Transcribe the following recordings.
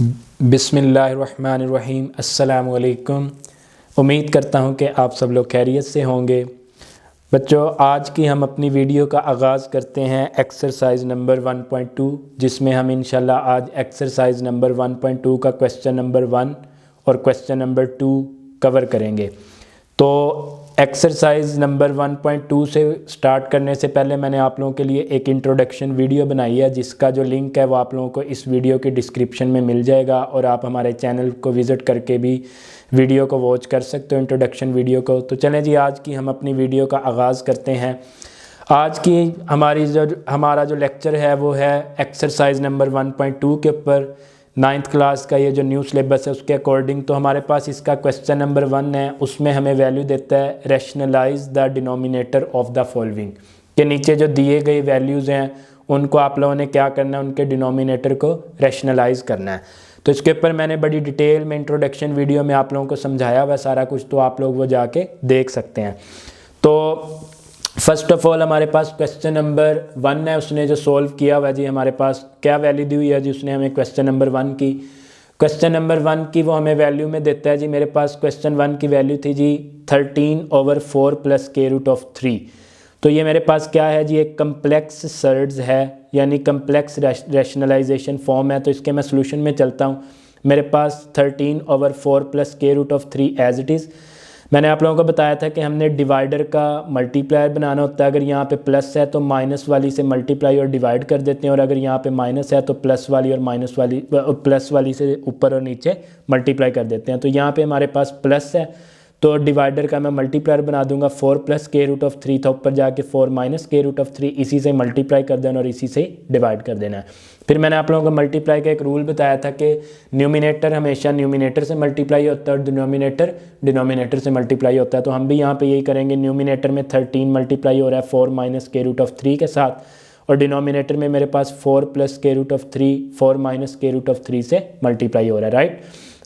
बिस्मिल्लाहिर्रहमानिर्रहीम। अस्सलामु अलैकुम। उम्मीद करता हूँ कि आप सब लोग खैरियत से होंगे। बच्चों, आज की हम अपनी वीडियो का आगाज़ करते हैं एक्सरसाइज नंबर 1.2, जिसमें हम इंशाल्लाह आज एक्सरसाइज नंबर 1.2 का क्वेश्चन नंबर 1 और क्वेश्चन नंबर 2 कवर करेंगे। तो एक्सरसाइज नंबर 1.2 से स्टार्ट करने से पहले मैंने आप लोगों के लिए एक इंट्रोडक्शन वीडियो बनाई है, जिसका जो लिंक है वो आप लोगों को इस वीडियो के डिस्क्रिप्शन में मिल जाएगा, और आप हमारे चैनल को विज़िट करके भी वीडियो को वॉच कर सकते हो, इंट्रोडक्शन वीडियो को। तो चलें जी, आज की हम अपनी वीडियो का आगाज़ करते हैं। आज की हमारा जो लेक्चर है वो है एक्सरसाइज नंबर 1.2 के ऊपर, 9th क्लास का ये जो न्यू सिलेबस है उसके अकॉर्डिंग। तो हमारे पास इसका क्वेश्चन नंबर 1 है, उसमें हमें वैल्यू देता है rationalise the denominator of the following, के नीचे जो दिए गए वैल्यूज़ हैं उनको आप लोगों ने क्या करना है, उनके डिनोमिनेटर को रैशनलाइज करना है। तो इसके ऊपर मैंने बड़ी डिटेल में इंट्रोडक्शन वीडियो में आप लोगों को समझाया हुआ सारा कुछ, तो आप लोग वो जाके देख सकते हैं। तो फर्स्ट ऑफ ऑल हमारे पास क्वेश्चन नंबर 1 है, उसने जो सोल्व किया हुआ जी, हमारे पास क्या वैल्यू दी हुई है जी, उसने हमें क्वेश्चन नंबर 1 की, क्वेश्चन नंबर 1 की वो हमें वैल्यू में देता है जी। मेरे पास क्वेश्चन 1 की वैल्यू थी जी 13/4 + k√3। तो ये मेरे पास क्या है जी, एक कम्प्लेक्स सर्ड्स है, यानी कम्प्लेक्स रैशनलाइजेशन फॉर्म है। तो इसके मैं सोल्यूशन में चलता हूँ। मेरे पास 13/4 + k√3 एज इट इज़। मैंने आप लोगों को बताया था कि हमने डिवाइडर का मल्टीप्लायर बनाना होता है। अगर यहाँ पे प्लस है तो माइनस वाली से मल्टीप्लाई और डिवाइड कर देते हैं, और अगर यहाँ पे माइनस है तो प्लस वाली और माइनस वाली प्लस वाली से ऊपर और नीचे मल्टीप्लाई कर देते हैं। तो यहाँ पे हमारे पास प्लस है तो डिवाइडर का मैं मल्टीप्लायर बना दूंगा, 4 + k√3 था, ऊपर जाके 4 - k√3, इसी से मल्टीप्लाई कर देना और इसी से डिवाइड कर देना है। फिर मैंने आप लोगों को मल्टीप्लाई का एक रूल बताया था कि न्यूमिनेटर हमेशा न्यूमिनेटर से मल्टीप्लाई होता है और डिनोमिनेटर डिनोमिनेटर से मल्टीप्लाई होता है। तो हम भी यहाँ पे यही करेंगे। न्यूमिनेटर में 13 मल्टीप्लाई हो रहा है 4 - k√3 के साथ, और डिनोमिनेटर में मेरे पास 4 + k√3 4 - k√3 से मल्टीप्लाई हो रहा है, राइट।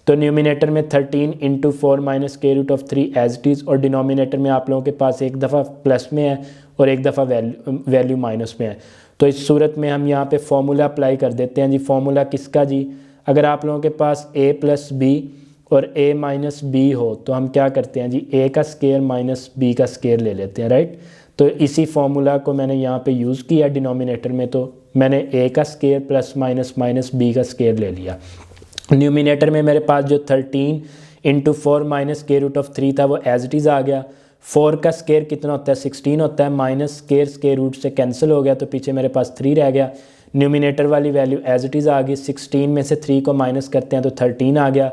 तो न्यूमिनेटर में 13 × 4 - k√3 एज इट इज़, और डिनोमिनेटर में आप लोगों के पास एक दफ़ा प्लस में है और एक दफ़ा वैल्यू माइनस में है। तो इस सूरत में हम यहाँ पे फॉर्मूला अप्लाई कर देते हैं जी। फॉर्मूला किसका जी, अगर आप लोगों के पास a + b और a - b हो तो हम क्या करते हैं जी, a का स्केयर माइनस b का स्केयर ले लेते हैं, राइट। तो इसी फॉर्मूला को मैंने यहाँ पे यूज़ किया डिनोमिनेटर में, तो मैंने a का square plus minus minus b का स्केयर ले लिया। न्यूमिनेटर में मेरे पास जो 13 × 4 - k√3 था वो एज इट इज़ आ गया। 4 का स्केयर कितना होता है, 16 होता है, माइनस स्केयर रूट से कैंसिल हो गया, तो पीछे मेरे पास 3 रह गया। न्यूमिनेटर वाली वैल्यू एज इट इज़ आ गई। 16 में से 3 को माइनस करते हैं तो 13 आ गया।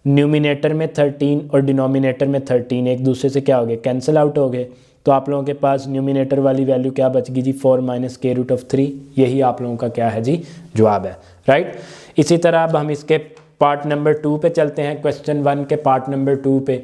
न्यूमिनेटर में 13 और डिनोमिनेटर में 13 एक दूसरे से क्या हो गए, कैंसिल आउट हो गए। तो आप लोगों के पास न्यूमिनेटर वाली वैल्यू क्या बच गई जी, 4 - k√3। यही आप लोगों का क्या है जी, जवाब है, राइट। इसी तरह अब हम इसके पार्ट नंबर 2 पे चलते हैं, क्वेश्चन 1 के पार्ट नंबर 2 पे।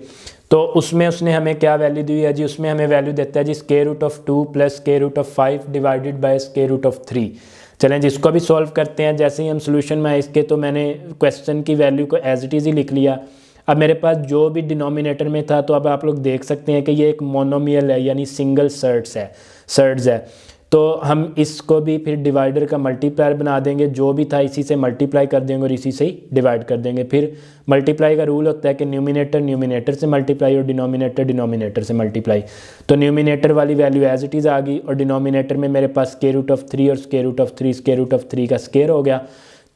तो उसमें उसने हमें क्या वैल्यू दी है जी, उसमें हमें वैल्यू देता है जी √2 + k√5 डिवाइडेड बाय √3। चलें जी, इसको भी सॉल्व करते हैं। जैसे ही हम सोल्यूशन में आए इसके, तो मैंने क्वेश्चन की वैल्यू को एज इट इज़ ही लिख लिया। अब मेरे पास जो भी डिनोमिनेटर में था, तो अब आप लोग देख सकते हैं कि ये एक मोनोमियल है, यानी सिंगल सर्ड्स है। तो हम इसको भी फिर डिवाइडर का मल्टीप्लायर बना देंगे, जो भी था इसी से मल्टीप्लाई कर देंगे और इसी से ही डिवाइड कर देंगे। फिर मल्टीप्लाई का रूल होता है कि न्यूमिनेटर से मल्टीप्लाई और डिनोमिनेटर से मल्टीप्लाई। तो न्यूमिनेटर वाली वैल्यू एज इट इज़ आ गई, और डिनोमिनेटर में मेरे पास k√3 और √3 का स्केयर हो गया।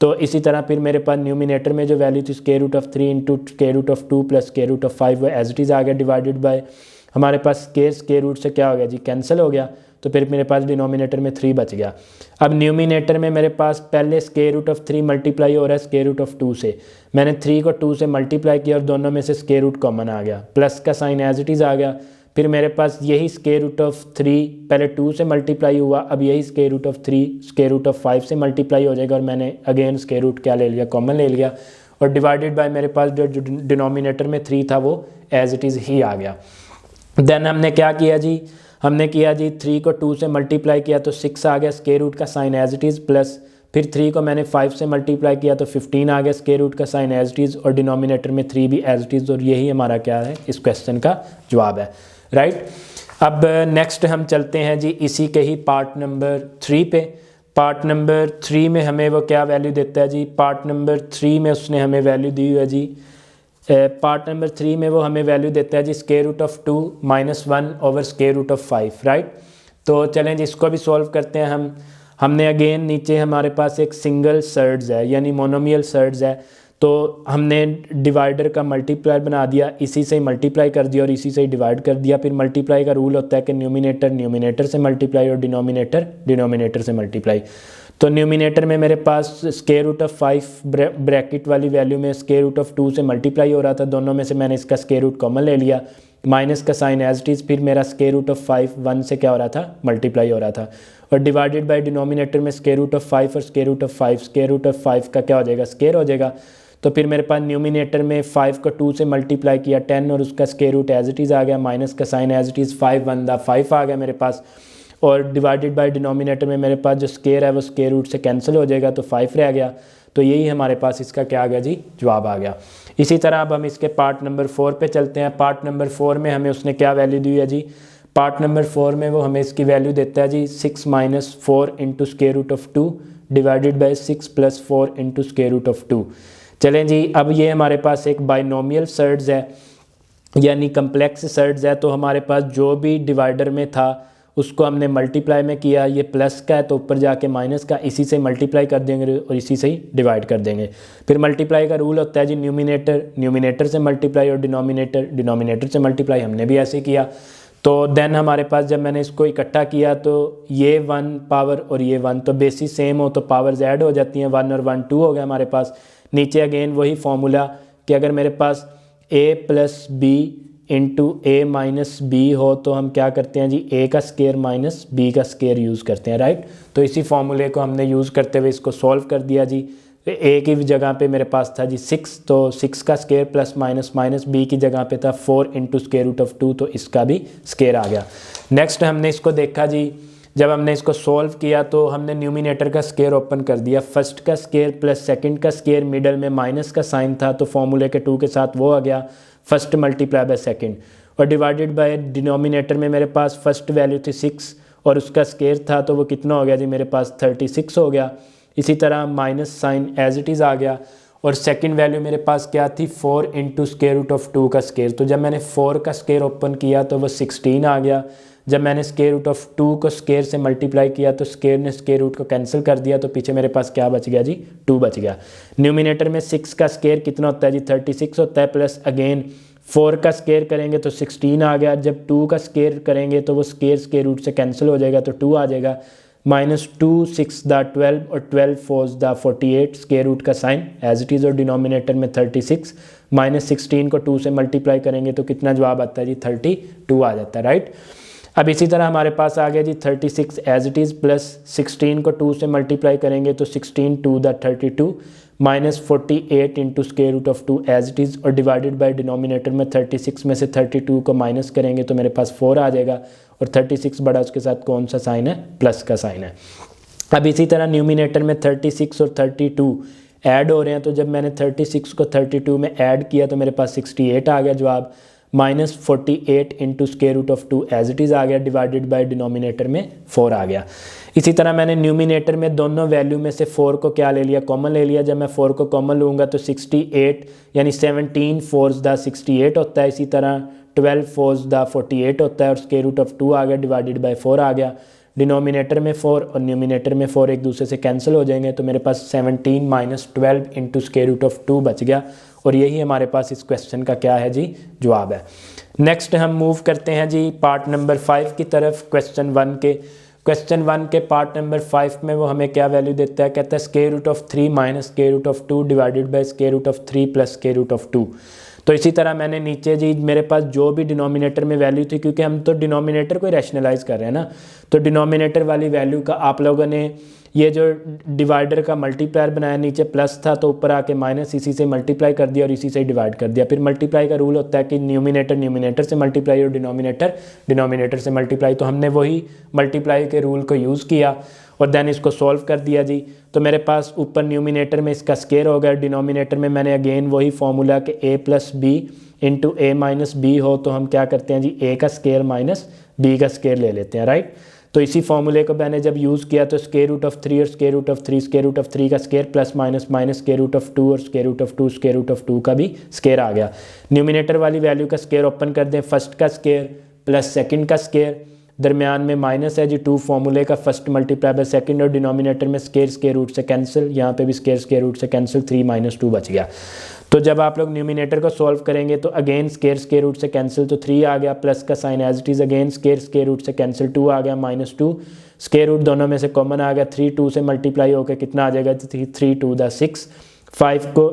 तो इसी तरह फिर मेरे पास न्यूमिनेटर में जो वैल्यू थी √3 × k√2 + k√5 वो एज इट इज़ आ गया, डिवाइडेड बाय हमारे पास स्केयर रूट से क्या हो गया जी, कैंसिल हो गया। तो फिर मेरे पास डिनोमिनेटर में 3 बच गया। अब न्यूमिनेटर में मेरे पास पहले √3 मल्टीप्लाई हो रहा है √2 से। मैंने 3 को 2 से मल्टीप्लाई किया और दोनों में से स्केयर रूट कॉमन आ गया, प्लस का साइन एज इट इज़ आ गया। फिर मेरे पास यही √3 पहले 2 से मल्टीप्लाई हुआ, अब यही √3 √5 से मल्टीप्लाई हो जाएगा, और मैंने अगेन स्केयर रूट क्या ले लिया, कॉमन ले लिया, और डिवाइडेड बाय मेरे पास जो डिनोमिनेटर में 3 था वो एज इट इज़ ही आ गया। देन हमने क्या किया जी, हमने किया जी 3 को 2 से मल्टीप्लाई किया तो 6 आ गया, स्केयर रूट का sign as it is, plus फिर 3 को मैंने 5 से मल्टीप्लाई किया तो 15 आ गया, स्केयर रूट का साइन एज इट इज़, और डिनोमिनेटर में 3 भी एज इट इज़, और यही हमारा क्या है, इस क्वेश्चन का जवाब है, राइट। अब नेक्स्ट हम चलते हैं जी इसी के ही पार्ट नंबर 3 पे। पार्ट नंबर 3 में हमें वो क्या वैल्यू देता है जी, पार्ट नंबर 3 में उसने हमें वैल्यू दी हुई है जी, पार्ट नंबर 3 में वो हमें वैल्यू देता है जी square root of 2 minus 1 over square root of 5, right. तो चलें जी इसको भी सॉल्व करते हैं हम। हमने अगेन नीचे हमारे पास एक सिंगल सर्ड्स है यानी मोनोमियल सर्ड्स है, तो हमने डिवाइडर का मल्टीप्लायर बना दिया, इसी से ही मल्टीप्लाई कर दिया और इसी से ही डिवाइड कर दिया। फिर मल्टीप्लाई का रूल होता है कि न्यूमिनेटर न्यूमिनेटर से मल्टीप्लाई और डिनोमिनेटर डिनोमिनेटर से मल्टीप्लाई। तो न्यूमिनेटर में मेरे पास स्क्वायर रूट ऑफ 5 ब्रैकेट वाली वैल्यू में स्क्वायर रूट ऑफ 2 से मल्टीप्लाई हो रहा था, दोनों में से मैंने इसका स्क्वायर रूट कॉमन ले लिया, माइनस का साइन एज इट इज़, फिर मेरा स्क्वायर रूट ऑफ 5 1 से क्या हो रहा था, मल्टीप्लाई हो रहा था। और डिवाइडेड बाय डिनोमिनेटर में स्क्वायर रूट ऑफ 5 और square root of 5, square root of 5 का क्या हो जाएगा, स्क्वायर हो जाएगा। तो फिर मेरे पास न्यूमिनेटर में 5 को 2 से मल्टीप्लाई किया 10 और उसका square root as it is आ गया, माइनस का साइन एज इट इज़ 5 1 दा 5 आ गया मेरे पास। और डिवाइडेड बाय डिनोमिनेटर में मेरे पास जो स्क्वायर है वो स्क्वायर रूट से कैंसिल हो जाएगा तो 5 रह गया। तो यही हमारे पास इसका क्या आ गया जी, जवाब आ गया। इसी तरह अब हम इसके पार्ट नंबर 4 पे चलते हैं। पार्ट नंबर 4 में हमें उसने क्या वैल्यू दी है जी, पार्ट नंबर 4 में वो हमें इसकी वैल्यू देता है जी 6 minus 4 into square root of 2 divided by 6 plus 4 into square root of 2। चलें जी अब ये हमारे पास एक बाइनोमियल सर्ड्स है यानी कम्प्लेक्स सर्ड्स है, तो हमारे पास जो भी डिवाइडर में था उसको हमने मल्टीप्लाई में किया, ये प्लस का है तो ऊपर जाके माइनस का, इसी से मल्टीप्लाई कर देंगे और इसी से ही डिवाइड कर देंगे। फिर मल्टीप्लाई का रूल होता है जी न्यूमिनेटर न्यूमिनेटर से मल्टीप्लाई और डिनोमिनेटर डिनोमिनेटर से मल्टीप्लाई, हमने भी ऐसे किया। तो देन हमारे पास जब मैंने इसको इकट्ठा किया तो ये 1 पावर और ये 1, तो बेसिस सेम हो तो पावर्स ऐड हो जाती हैं, 1 और 1 2 हो गया हमारे पास। नीचे अगेन वही फॉर्मूला कि अगर मेरे पास a plus B into A minus B हो तो हम क्या करते हैं जी, a का स्क्वायर माइनस b का स्क्वायर यूज़ करते हैं, राइट। तो इसी फॉर्मूले को हमने यूज़ करते हुए इसको सॉल्व कर दिया जी। a की जगह पे मेरे पास था जी 6, तो 6 का square plus minus minus b की जगह पे था 4 इंटू स्क्वायर रूट ऑफ 2, तो इसका भी स्क्वायर आ गया। नेक्स्ट हमने इसको देखा जी, जब हमने इसको सॉल्व किया तो हमने न्यूमिनेटर का स्क्वायर ओपन कर दिया, फर्स्ट का स्क्वायर प्लस सेकंड का स्क्वायर, मिडल में माइनस का साइन था तो फॉर्मूले के 2 के साथ वो आ गया फर्स्ट मल्टीप्लाई बाय सेकंड। और डिवाइडेड बाय डिनोमिनेटर में मेरे पास फर्स्ट वैल्यू थी 6 और उसका स्क्वायर था तो वो कितना हो गया जी, मेरे पास 36 हो गया। इसी तरह minus sign as it is आ गया और सेकंड वैल्यू मेरे पास क्या थी, 4 इंटू स्क्वायर रूट ऑफ 2 का स्क्वायर। तो जब मैंने 4 का स्क्वायर ओपन किया तो वो 16 आ गया। जब मैंने स्क्वायर रूट ऑफ 2 को स्क्वायर से मल्टीप्लाई किया तो स्क्वायर ने स्क्वायर रूट को कैंसिल कर दिया, तो पीछे मेरे पास क्या बच गया जी, 2 बच गया। न्यूमिनेटर में 6 का स्क्वायर कितना होता है जी, 36 होता है, प्लस अगेन 4 का स्क्वायर करेंगे तो 16 आ गया। जब 2 का स्क्वायर करेंगे तो वो स्क्वायर रूट से कैंसिल हो जाएगा तो 2 आ जाएगा। माइनस 2 6 दा 12 और 12 4 दा 48, स्क्वायर रूट का साइन एज इट इज़ और डिनोमिनेटर में 36, माइनस 16 को 2 से मल्टीप्लाई करेंगे तो कितना जवाब आता है जी, 32 आ जाता है, राइट। अब इसी तरह हमारे पास आ गया जी 36 एज इट इज़ प्लस 16 को 2 से मल्टीप्लाई करेंगे तो 16 2 दा 32 minus 48 into square root of 2 as it is और डिवाइडेड बाय डिनोमिनेटर में 36 में से 32 को माइनस करेंगे तो मेरे पास 4 आ जाएगा और 36 बड़ा उसके साथ कौन सा साइन है, प्लस का साइन है। अब इसी तरह न्यूमिनेटर में 36 और 32 ऐड हो रहे हैं, तो जब मैंने 36 को 32 में ऐड किया तो मेरे पास 68 आ गया जवाब, minus 48 into square root of 2 as it is आ गया, डिवाइडेड बाय डिनोमिनेटर में 4 आ गया। इसी तरह मैंने न्यूमिनेटर में दोनों वैल्यू में से 4 को क्या ले लिया, कॉमन ले लिया। जब मैं 4 को कॉमन लूँगा तो 68 यानी 17 4 दा 68 होता है, इसी तरह 12 4 दा 48 होता है और स्क्वायर रूट ऑफ 2 आ गया, डिवाइडेड बाय 4 आ गया। डिनोमिनेटर में 4 और न्यूमिनेटर में 4 एक दूसरे से कैंसिल हो जाएंगे तो मेरे पास 17 minus 12 into square root of 2 बच गया और यही हमारे पास इस क्वेश्चन का क्या है जी, जवाब है। नेक्स्ट हम मूव करते हैं जी पार्ट नंबर 5 की तरफ, क्वेश्चन 1 के। क्वेश्चन 1 के पार्ट नंबर 5 में वो हमें क्या वैल्यू देता है, कहता है square root of 3 minus square root of 2 divided by square root of 3 plus square root of 2। तो इसी तरह मैंने नीचे जी मेरे पास जो भी डिनोमिनेटर में वैल्यू थी, क्योंकि हम तो डिनोमिनेटर को रैशनलाइज कर रहे हैं ना, तो डिनोमिनेटर वाली वैल्यू का आप लोगों ने ये जो डिवाइडर का मल्टीप्लायर बनाया, नीचे प्लस था तो ऊपर आके माइनस, इसी से मल्टीप्लाई कर दिया और इसी से डिवाइड कर दिया। फिर मल्टीप्लाई का रूल होता है कि न्यूमिनेटर न्यूमिनेटर से मल्टीप्लाई और डिनोमिनेटर डिनोमिनेटर से मल्टीप्लाई, तो हमने वही मल्टीप्लाई के रूल को यूज़ किया और देन इसको सॉल्व कर दिया जी। तो मेरे पास ऊपर न्यूमिनेटर में इसका स्क्वायर हो गया, डिनोमिनेटर में मैंने अगेन वही फॉर्मूला कि a plus B into A minus B हो तो हम क्या करते हैं जी, a का स्क्वायर माइनस b का स्क्वायर ले लेते हैं, राइट। तो इसी फॉर्मूले को मैंने जब यूज़ किया तो स्क्वायर रूट ऑफ 3 और square root of 3, square root of 3 का square plus minus minus square root of 2 और square root of 2, square root of 2 का भी स्क्वायर आ गया। न्यूमिनेटर वाली वैल्यू का स्क्वायर ओपन कर दें, फर्स्ट का स्क्वायर प्लस सेकंड का स्क्वायर, दरमियान में माइनस है जी 2 फॉर्मूले का, फर्स्ट मल्टीप्लाई बाय सेकंड, और डिनोमिनेटर में स्क्वायर स्क्वायर रूट से कैंसिल, यहाँ पे भी स्क्वायर स्क्वायर रूट से कैंसिल, 3 - 2 बच गया। तो जब आप लोग न्यूमिनेटर को सॉल्व करेंगे तो अगेन स्क्वायर स्क्वायर रूट से कैंसिल, तो 3 आ गया, प्लस का sign as it is, again square square root से कैंसिल, 2 आ गया, -2 स्क्वायर रूट दोनों में से कॉमन आ गया, 3 2 से मल्टीप्लाई होकर कितना आ जाएगा, 3 2 द 6, 5 को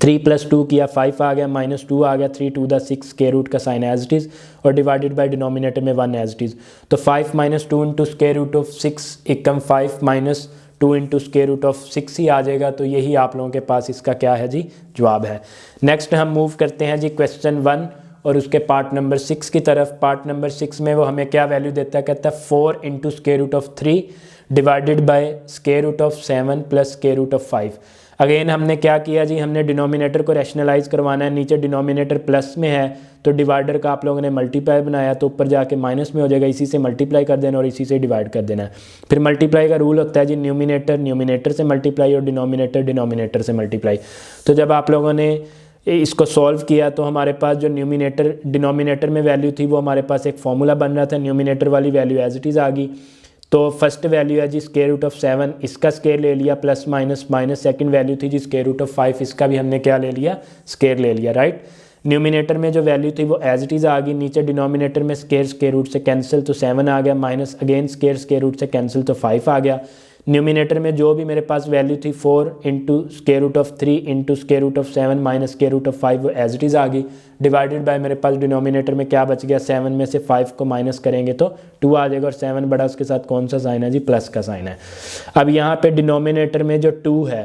3 + 2 किया, 5 आ गया, -2 आ गया, 3 2 द 6 स्क्वायर रूट का साइन एज इट इज़, और डिवाइडेड बाय डिनोमिनेटर में 1 एज इट इज़। तो 5 - 2 into square root of 6 Ekam 5 - 2 into square root of 6 ही आ जाएगा। तो यही आप लोगों के पास इसका क्या है जी, जवाब है। नेक्स्ट हम मूव करते हैं जी क्वेश्चन 1 और उसके पार्ट नंबर 6 की तरफ। पार्ट नंबर 6 में वो हमें क्या वैल्यू देता है, कहता है 4 into square root of 3 divided by square root of 7 plus square root of 5। Again हमने क्या किया जी, हमने डिनोमिनेटर को रैशनलाइज करवाना है, नीचे डिनोमिनेटर प्लस में है तो डिवाइडर का आप लोगों ने मल्टीप्लाई बनाया तो ऊपर जाके माइनस में हो जाएगा, इसी से मल्टीप्लाई कर देना और इसी से डिवाइड कर देना है। फिर मल्टीप्लाई का रूल होता है जी, न्यूमिनेटर न्यूमिनेटर से मल्टीप्लाई और डिनोमिनेटर डिनोमिनेटर से मल्टीप्लाई। तो जब आप लोगों ने इसको सॉल्व किया तो हमारे पास जो डिनोमिनेटर में वैल्यू थी वो हमारे पास एक फॉर्मूला बन रहा था, न्यूमिनेटर वाली वैल्यू एज इट इज़ आ गई। तो फर्स्ट वैल्यू है जी स्क्वायर रूट ऑफ 7, इसका स्क्वायर ले लिया, plus minus minus second value थी जी स्क्वायर रूट ऑफ 5, इसका भी हमने क्या ले लिया, स्क्वायर ले लिया, राइट। न्यूमिनेटर में जो वैल्यू थी वो एज इट इज़ आ गई, नीचे डिनोमिनेटर में स्क्वायर रूट से कैंसिल तो 7 आ गया, माइनस अगेन स्क्वायर रूट से कैंसिल तो 5 आ गया। न्यूमिनेटर में जो भी मेरे पास वैल्यू थी 4 into square root of 3 into square root of 7 minus square root of 5 वो एज इट इज़ आ गई, डिवाइडेड बाय मेरे पास डिनोमिनेटर में क्या बच गया, 7 में से 5 को माइनस करेंगे तो 2 आ जाएगा, और 7 बड़ा उसके साथ कौन सा साइन है जी, प्लस का साइन है। अब यहाँ पे डिनोमिनेटर में जो 2 है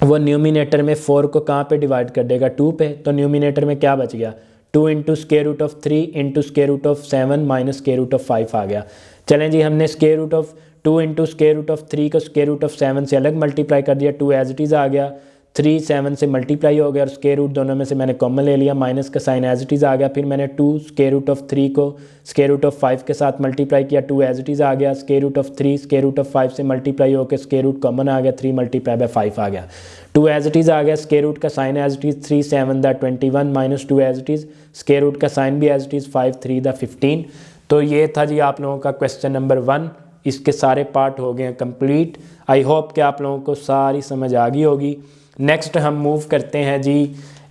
वो न्यूमिनेटर में 4 को कहाँ पे डिवाइड कर देगा, 2 पे, तो न्यूमिनेटर में क्या बच गया, 2 into square root of 3 into square root of 7 minus square root of 5 आ गया। चलें जी, हमने square root of 2 into square root of 3 को स्क्वायर रूट ऑफ 7 से अलग मल्टीप्लाई कर दिया, 2 एज इट इज़ आ गया, 3 7 से मल्टीप्लाई हो गया और स्क्वायर रूट दोनों में से मैंने कॉमन ले लिया, माइनस का साइन एज इट इज़ आ गया। फिर मैंने 2 स्क्वायर रूट ऑफ 3 को स्क्वायर रूट ऑफ 5 के साथ मल्टीप्लाई किया, 2 एज इट इज़ आ गया, square root of 3 square root of 5 से मल्टीप्लाई होकर स्क्वायर रूट कॉमन आ गया, 3 मल्टीप्लाई बाय 5 आ गया, 2 एज इट इज़ आ गया, स्क्वायर रूट का sign as it is 3 7 the 21 minus 2 as it is, square root का साइन भी एज इट इज़ 5 3 द 15। तो ये था जी आप लोगों का क्वेश्चन नंबर 1, इसके सारे पार्ट हो गए हैं कंप्लीट। आई होप कि आप लोगों को सारी समझ आ गई होगी। नेक्स्ट हम मूव करते हैं जी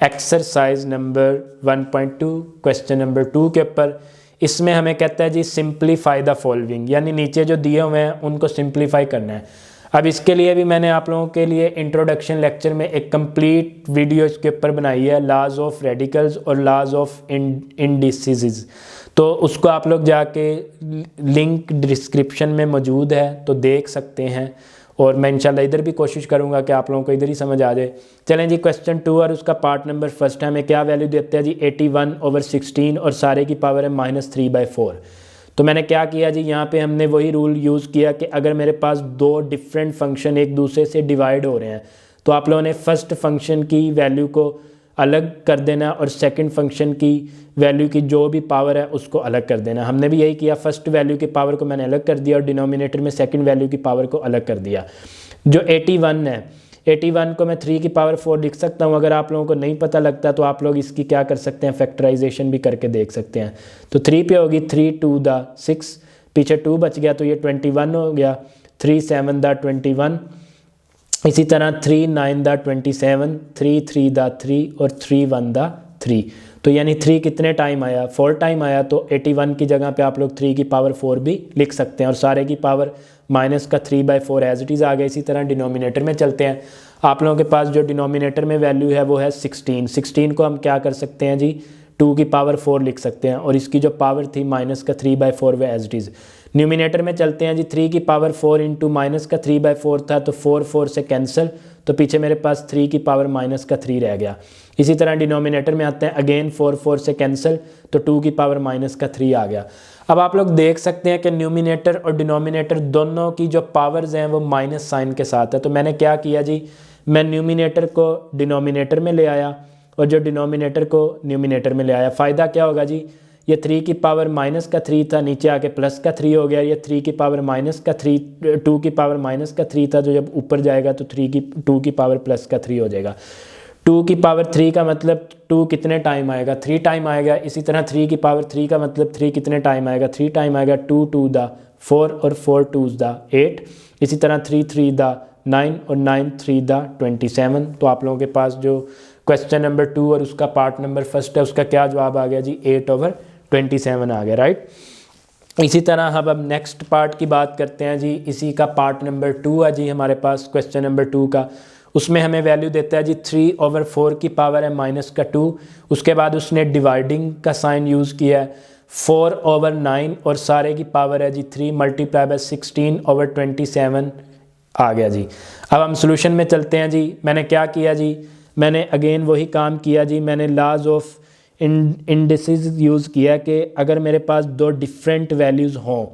एक्सरसाइज नंबर 1.2 क्वेश्चन नंबर 2 के ऊपर। इसमें हमें कहता है जी सिंप्लीफाई द फॉलोइंग, यानी नीचे जो दिए हुए हैं उनको सिंप्लीफाई करना है। अब इसके लिए भी मैंने आप लोगों के लिए इंट्रोडक्शन लेक्चर में एक कंप्लीट वीडियो इसके ऊपर बनाई है, लॉज ऑफ रेडिकल्स और लॉज ऑफ इंडिसेस, तो उसको आप लोग जाके लिंक डिस्क्रिप्शन में मौजूद है तो देख सकते हैं, और मैं इंशाल्लाह इधर भी कोशिश करूंगा कि आप लोगों को इधर ही समझ आ जाए। चलें जी क्वेश्चन 2 और उसका पार्ट नंबर फर्स्ट हमें क्या वैल्यू देते हैं जी 81/16 और सारे की पावर है -3/4। तो मैंने क्या किया जी, यहाँ पे हमने वही रूल यूज़ किया कि अगर मेरे पास 2 डिफरेंट फंक्शन एक दूसरे से डिवाइड हो रहे हैं तो आप लोगों ने फर्स्ट फंक्शन की वैल्यू को अलग कर देना और सेकंड फंक्शन की वैल्यू की जो भी पावर है उसको अलग कर देना। हमने भी यही किया, फर्स्ट वैल्यू की पावर को मैंने अलग कर दिया और डिनोमिनेटर में सेकंड वैल्यू की पावर को अलग कर दिया। जो 81 है, 81 को मैं 3 की पावर 4 लिख सकता हूँ। अगर आप लोगों को नहीं पता लगता तो आप लोग इसकी क्या कर सकते हैं, फैक्टराइजेशन भी करके देख सकते हैं। तो 3 पे होगी 3 2 द 6, पीछे 2 बच गया तो ये 21 हो गया, 3 7 द 21, इसी तरह 3 9 द 27, 3 3 द 3 और 3 1 द 3। तो यानी 3 कितने टाइम आया, 4 टाइम आया। तो 81 की जगह पे आप लोग 3 की पावर 4 भी लिख सकते हैं और सारे की पावर माइनस का 3/4 एज इट इज़ आ गया। इसी तरह डिनोमिनेटर में चलते हैं। आप लोगों के पास जो डिनोमिनेटर में वैल्यू है वो है 16। 16 को हम क्या कर सकते हैं जी, 2 की पावर 4 लिख सकते हैं और इसकी जो पावर थी माइनस का 3/4 व एज इट इज़। न्यूमिनेटर में चलते हैं जी, 3 की पावर 4 इंटू माइनस का 3/4 था तो 4 4 से कैंसिल, तो पीछे मेरे पास 3 की पावर माइनस का 3 रह गया। इसी तरह डिनोमिनेटर में आते हैं, अगेन 4 4 से कैंसिल तो 2 की पावर माइनस का 3 आ गया। अब आप लोग देख सकते हैं कि न्यूमिनेटर और डिनोमिनेटर दोनों की जो पावर्स हैं वो माइनस साइन के साथ है। तो मैंने क्या किया जी, मैं न्यूमिनेटर को डिनोमिनेटर में ले आया और जो डिनोमिनेटर को न्यूमिनेटर में ले आया। फ़ायदा क्या होगा जी, ये 3 की पावर माइनस का 3 था, नीचे आके प्लस का 3 हो गया। ये 3 की पावर माइनस का 3, 2 की पावर माइनस का 3 था, जो जब ऊपर जाएगा तो 2 की पावर प्लस का 3 हो जाएगा। 2 की पावर 3 का मतलब 2 कितने टाइम आएगा, 3 टाइम आएगा। इसी तरह 3 की पावर 3 का मतलब 3 कितने टाइम आएगा, 3 टाइम आएगा। 2 2 द 4 और 4 2 द 8। इसी तरह 3 3 द 9 और 9 3 द 27। तो आप लोगों के पास जो क्वेश्चन नंबर 2 और उसका पार्ट नंबर फर्स्ट है, उसका क्या जवाब आ गया जी, 8/27 आ गया, राइट। इसी तरह अब नेक्स्ट पार्ट की बात करते हैं जी। इसी का पार्ट नंबर 2 है जी हमारे पास क्वेश्चन नंबर 2 का। उसमें हमें वैल्यू देता है जी 3/4 की पावर है माइनस का 2। उसके बाद उसने डिवाइडिंग का साइन यूज़ किया है। 4/9 और सारे की पावर है जी 3 मल्टीप्लाई बाय 16/27 आ गया जी। अब हम सॉल्यूशन में चलते हैं जी। मैंने क्या किया जी, मैंने अगेन वही काम किया जी। मैंने लॉज ऑफ इंडिसेस यूज़ किया कि अगर मेरे पास दो डिफरेंट वैल्यूज़ हों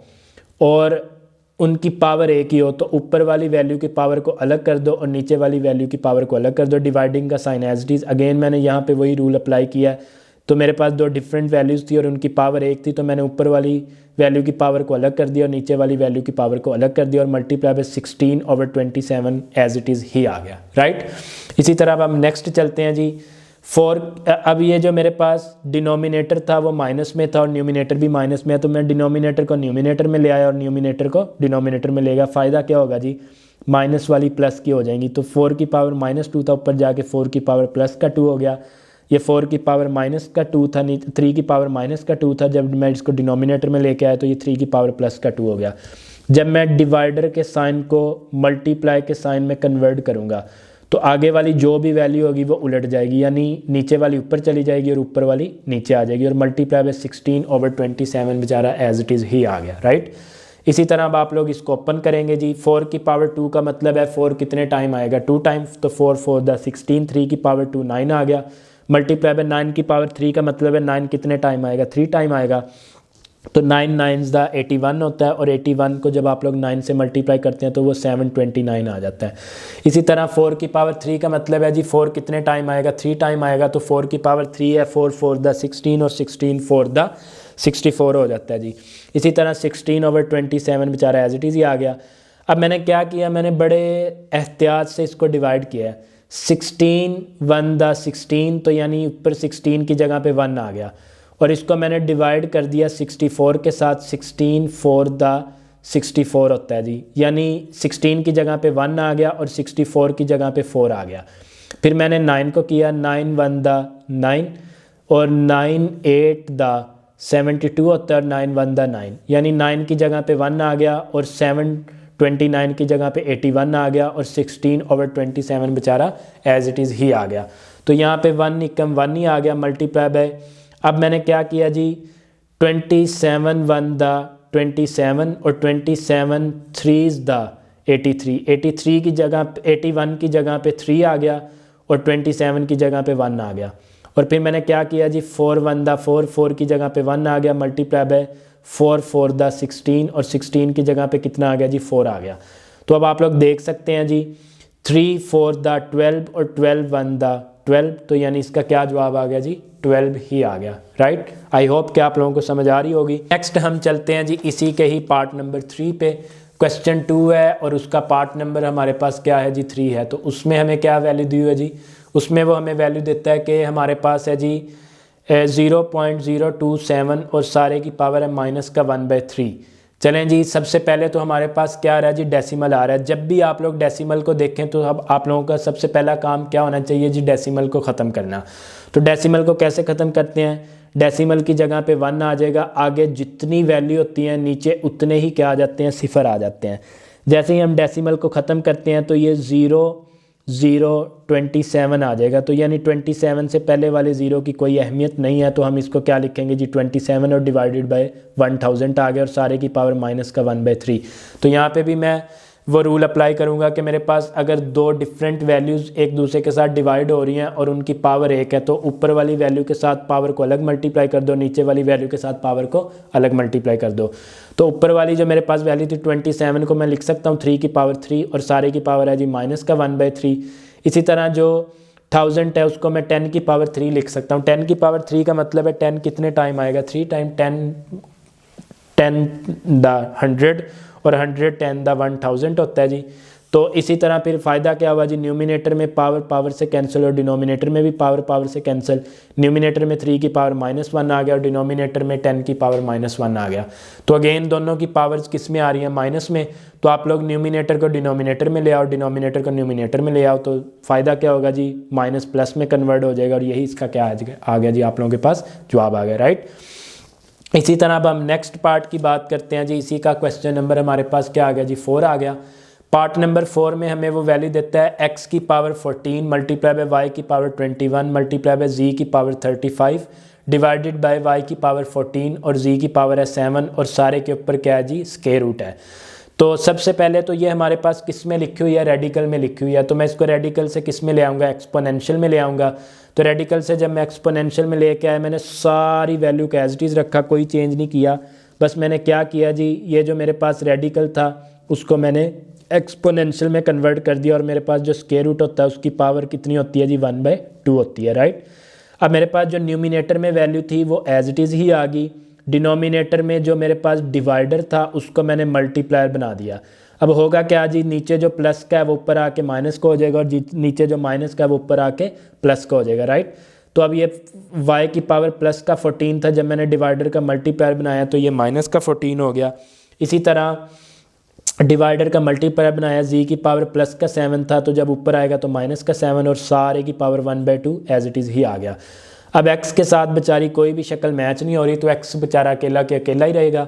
और उनकी पावर एक ही हो तो ऊपर वाली वैल्यू की पावर को अलग कर दो और नीचे वाली वैल्यू की पावर को अलग कर दो। डिवाइडिंग का sign as it is. Again मैंने यहाँ पे वही रूल अप्लाई किया। तो मेरे पास दो डिफरेंट वैल्यूज़ थी और उनकी पावर एक थी, तो मैंने ऊपर वाली वैल्यू की पावर को अलग कर दिया और नीचे वाली वैल्यू की पावर को अलग कर दिया और multiply by 16/27 as it is ही आ गया, राइट। इसी तरह अब हम नेक्स्ट चलते हैं जी। 4 अब ये जो मेरे पास डिनोमिनेटर था वो माइनस में था और न्यूमिनेटर भी माइनस में है, तो मैं डिनोमिनेटर को न्यूमिनेटर में ले आया और न्यूमिनेटर को डिनोमिनेटर में लेगा। फ़ायदा क्या होगा जी, माइनस वाली प्लस की हो जाएंगी। तो 4 की पावर -2 था, ऊपर जाके 4 की पावर प्लस का 2 हो गया। ये 4 की पावर माइनस का 2 था, 3 की पावर माइनस का 2 था। जब मैं इसको डिनोमिनेटर में लेके आया तो ये 3 की पावर प्लस का 2 हो गया। जब मैं डिवाइडर के साइन को मल्टीप्लाई के साइन में कन्वर्ट करूँगा तो आगे वाली जो भी वैल्यू होगी वो उलट जाएगी, यानी नीचे वाली ऊपर चली जाएगी और ऊपर वाली नीचे आ जाएगी। और मल्टीप्लाई बाय 16/27 बेचारा एज इट इज़ ही आ गया, राइट। इसी तरह अब आप लोग इसको ओपन करेंगे जी। 4 की पावर 2 का मतलब है 4 कितने टाइम आएगा, 2 टाइम्स। तो 4 4 द 16। 3 की पावर 2 9 आ गया। मल्टीप्लाई बाय 9 की पावर 3 का मतलब है 9 कितने टाइम आएगा, 3 टाइम आएगा। तो 9 9 द 81 होता है और 81 को जब आप लोग 9 से मल्टीप्लाई करते हैं तो वो 729 आ जाता है। इसी तरह 4 की पावर 3 का मतलब है जी 4 कितने टाइम आएगा, 3 टाइम आएगा। तो 4 की पावर 3 है, 4 4 द 16 और 16 4 द 64 हो जाता है जी। इसी तरह 16/27 बेचारा एज इट इज़ ही आ गया। अब मैंने क्या किया, मैंने बड़े एहतियात से इसको डिवाइड किया है। 16 1 द 16, तो यानी ऊपर 16 की जगह पे 1 आ गया और इसको मैंने डिवाइड कर दिया 64 के साथ। 16 4 द 64 होता है जी, यानी 16 की जगह पे 1 आ गया और 64 की जगह पे 4 आ गया। फिर मैंने 9 को किया, 9 1 द 9 और 9 8 द 72 होता है और 9 1 द 9, यानी 9 की जगह पे 1 आ गया और 729 की जगह पे 81 आ गया और 16/27 बेचारा एज इट इज़ ही आ गया। तो यहाँ पे 1 एकम 1 ही आ गया मल्टीप्लाई बाय। अब मैंने क्या किया जी, 27 1 द 27 और 27 3 द 83। 83 की जगह 81 की जगह पे 3 आ गया और 27 की जगह पे 1 आ गया। और फिर मैंने क्या किया जी, 4 1 द 4, 4 की जगह पे 1 आ गया मल्टीप्लाई बाय 4 4 द 16 और 16 की जगह पे कितना आ गया जी, 4 आ गया। तो अब आप लोग देख सकते हैं जी 3 4 द 12 और 12 1 द 12, तो यानी इसका क्या जवाब आ गया जी, 12 ही आ गया, राइट। आई होप कि आप लोगों को समझ आ रही होगी। नेक्स्ट हम चलते हैं जी इसी के ही पार्ट नंबर 3 पे। क्वेश्चन 2 है और उसका पार्ट नंबर हमारे पास क्या है जी, 3 है। तो उसमें हमें क्या वैल्यू दी हुई है जी, उसमें वो हमें वैल्यू देता है कि हमारे पास है जी 0.027 और सारे की पावर है -1/3। चलें जी, सबसे पहले तो हमारे पास क्या आ रहा है जी, डेसिमल आ रहा है। जब भी आप लोग डेसिमल को देखें तो अब आप लोगों का सबसे पहला काम क्या होना चाहिए जी, डेसिमल को ख़त्म करना। तो डेसिमल को कैसे ख़त्म करते हैं, डेसिमल की जगह पे 1 आ जाएगा, आगे जितनी वैल्यू होती हैं नीचे उतने ही क्या आ जाते हैं, सिफर आ जाते हैं। जैसे ही हम डेसिमल को ख़त्म करते हैं तो ये 0.027 आ जाएगा। तो यानी 27 से पहले वाले ज़ीरो की कोई अहमियत नहीं है, तो हम इसको क्या लिखेंगे जी, 27 और डिवाइडेड बाय 1000 आ गया और सारे की पावर -1/3। तो यहाँ पे भी मैं वो रूल अप्लाई करूँगा कि मेरे पास अगर दो डिफरेंट वैल्यूज़ एक दूसरे के साथ डिवाइड हो रही हैं और उनकी पावर एक है, तो ऊपर वाली वैल्यू के साथ पावर को अलग मल्टीप्लाई कर दो, नीचे वाली वैल्यू के साथ पावर को अलग मल्टीप्लाई कर दो। तो ऊपर वाली जो मेरे पास वैल्यू थी 27 को मैं लिख सकता हूँ 3 की पावर 3 और सारे की पावर है जी -1/3। इसी तरह जो 1000 है उसको मैं 10 की पावर 3 लिख सकता हूँ। 10 की पावर 3 का मतलब है 10 कितने टाइम आएगा, 3 टाइम 10 द 100 और 100 10 द 1000 होता है जी। तो इसी तरह फिर फ़ायदा क्या हुआ जी, न्यूमिनेटर में पावर पावर से कैंसिल और डिनोमिनेटर में भी पावर पावर से कैंसिल। न्यूमिनेटर में 3 की पावर -1 आ गया और डिनोमिनेटर में 10 की पावर -1 आ गया। तो अगेन दोनों की पावर्स किस में आ रही हैं, माइनस में। तो आप लोग न्यूमिनेटर को डिनोमिनेटर में ले आओ, डिनोमिनेटर को न्यूमिनेटर में ले आओ, तो फ़ायदा क्या होगा जी, माइनस प्लस में कन्वर्ट हो जाएगा। और यही इसका क्या आ गया जी, आप लोगों के पास जवाब आ गया, राइट। इसी तरह अब हम नेक्स्ट पार्ट की बात करते हैं जी। इसी का क्वेश्चन नंबर हमारे पास क्या आ गया जी, 4 आ गया। पार्ट नंबर 4 में हमें वो वैल्यू देता है x की पावर 14 मल्टीप्लाई बाय y की पावर 21 मल्टीप्लाई बाय z की पावर 35 डिवाइडेड बाय y की पावर 14 और z की पावर है 7 और सारे के ऊपर क्या है जी, स्क्वायर रूट है। तो सबसे पहले तो ये हमारे पास किस में लिखी हुई है, रेडिकल में लिखी हुई है। तो मैं इसको रेडिकल से किस में ले आऊँगा, एक्सपोनेंशियल में ले आऊँगा। तो रेडिकल से जब मैं एक्सपोनेंशियल में लेके आया, मैंने सारी वैल्यू को एज इट इज़ रखा, कोई चेंज नहीं किया। बस मैंने क्या किया जी, ये जो मेरे पास रेडिकल था उसको मैंने एक्सपोनेंशियल में कन्वर्ट कर दिया और मेरे पास जो स्क्वायर रूट होता है उसकी पावर कितनी होती है जी, 1/2 होती है, राइट। अब मेरे पास जो न्यूमिनेटर में वैल्यू थी वो एज इट इज़ ही आ गई। डिनोमिनेटर में जो मेरे पास डिवाइडर था उसको मैंने मल्टीप्लायर बना दिया। अब होगा क्या जी, नीचे जो प्लस का है वो ऊपर आके माइनस का हो जाएगा और नीचे जो माइनस का है वो ऊपर आके प्लस का हो जाएगा, राइट। तो अब ये y की पावर प्लस का 14 था, जब मैंने डिवाइडर का मल्टीप्लायर बनाया तो ये माइनस का 14 हो गया। इसी तरह डिवाइडर का मल्टीप्लायर बनाया, z की पावर प्लस का 7 था, तो जब ऊपर आएगा तो माइनस का 7 और सारे की पावर 1/2 एज इट इज़ ही आ गया। अब x के साथ बेचारी कोई भी शक्ल मैच नहीं हो रही, तो x बेचारा अकेला के अकेला ही रहेगा।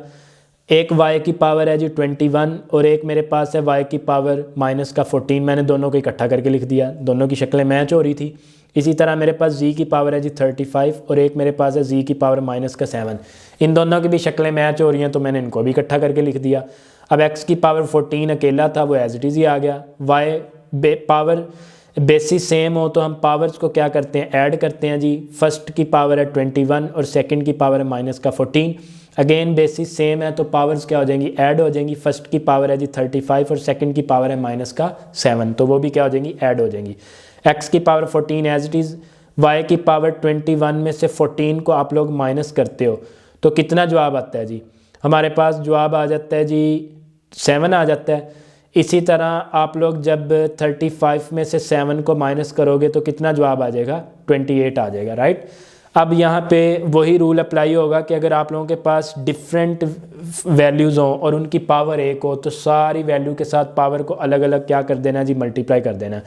एक y की पावर है जी 21 और एक मेरे पास है y की पावर माइनस का 14। मैंने दोनों को इकट्ठा करके लिख दिया, दोनों की शक्लें मैच हो रही थी। इसी तरह मेरे पास z की पावर है जी 35 और एक मेरे पास है z की पावर माइनस का 7। इन दोनों की भी शक्लें मैच हो रही हैं, तो मैंने इनको भी इकट्ठा करके लिख दिया। अब x की पावर 14 अकेला था, वो एज इट इज़ ही आ गया। y पावर बेसिस सेम हो तो हम पावर्स को क्या करते हैं, ऐड करते हैं जी। फर्स्ट की पावर है 21 और सेकंड की पावर है माइनस का 14। अगेन बेसिस सेम है तो पावर्स क्या हो जाएंगी, ऐड हो जाएंगी। फर्स्ट की पावर है जी 35 और सेकंड की पावर है माइनस का 7, तो वो भी क्या हो जाएंगी, ऐड हो जाएंगी। x की power 14 as it is, y की पावर 21 में से 14 को आप लोग माइनस करते हो तो कितना जवाब आता है जी, हमारे पास जवाब आ जाता है जी 7 आ जाता है। इसी तरह आप लोग जब 35 में से 7 को माइनस करोगे तो कितना जवाब आ जाएगा, 28 आ जाएगा, राइट। अब यहाँ पे वही रूल अप्लाई होगा कि अगर आप लोगों के पास डिफरेंट वैल्यूज़ हों और उनकी पावर एक हो तो सारी वैल्यू के साथ पावर को अलग अलग क्या कर देना जी, मल्टीप्लाई कर देना।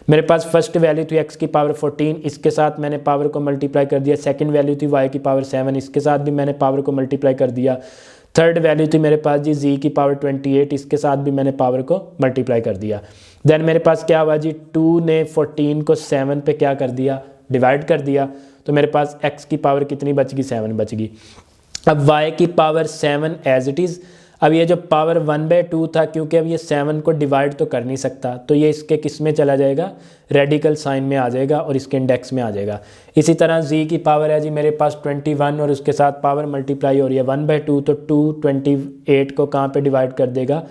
मेरे पास फर्स्ट वैल्यू थी x की पावर 14, इसके साथ मैंने पावर को मल्टीप्लाई कर दिया। सेकंड वैल्यू थी y की पावर 7, इसके साथ भी मैंने पावर को मल्टीप्लाई कर दिया। थर्ड वैल्यू थी मेरे पास जी z की पावर 28, इसके साथ भी मैंने पावर को मल्टीप्लाई कर दिया। देन मेरे पास क्या हुआ जी, 2 ने 14 को 7 पे क्या कर दिया, डिवाइड कर दिया, तो मेरे पास x की पावर कितनी बच गई, 7 बच गई। अब y की पावर 7 एज इट इज़। अब ये जो पावर 1/2 था, क्योंकि अब ये 7 को डिवाइड तो कर नहीं सकता, तो ये इसके किस में चला जाएगा, रेडिकल साइन में आ जाएगा और इसके इंडेक्स में आ जाएगा। इसी तरह z की पावर है जी मेरे पास 21 और उसके साथ पावर मल्टीप्लाई हो रही है 1/2, तो 228 को कहाँ पे डिवाइड कर देगा,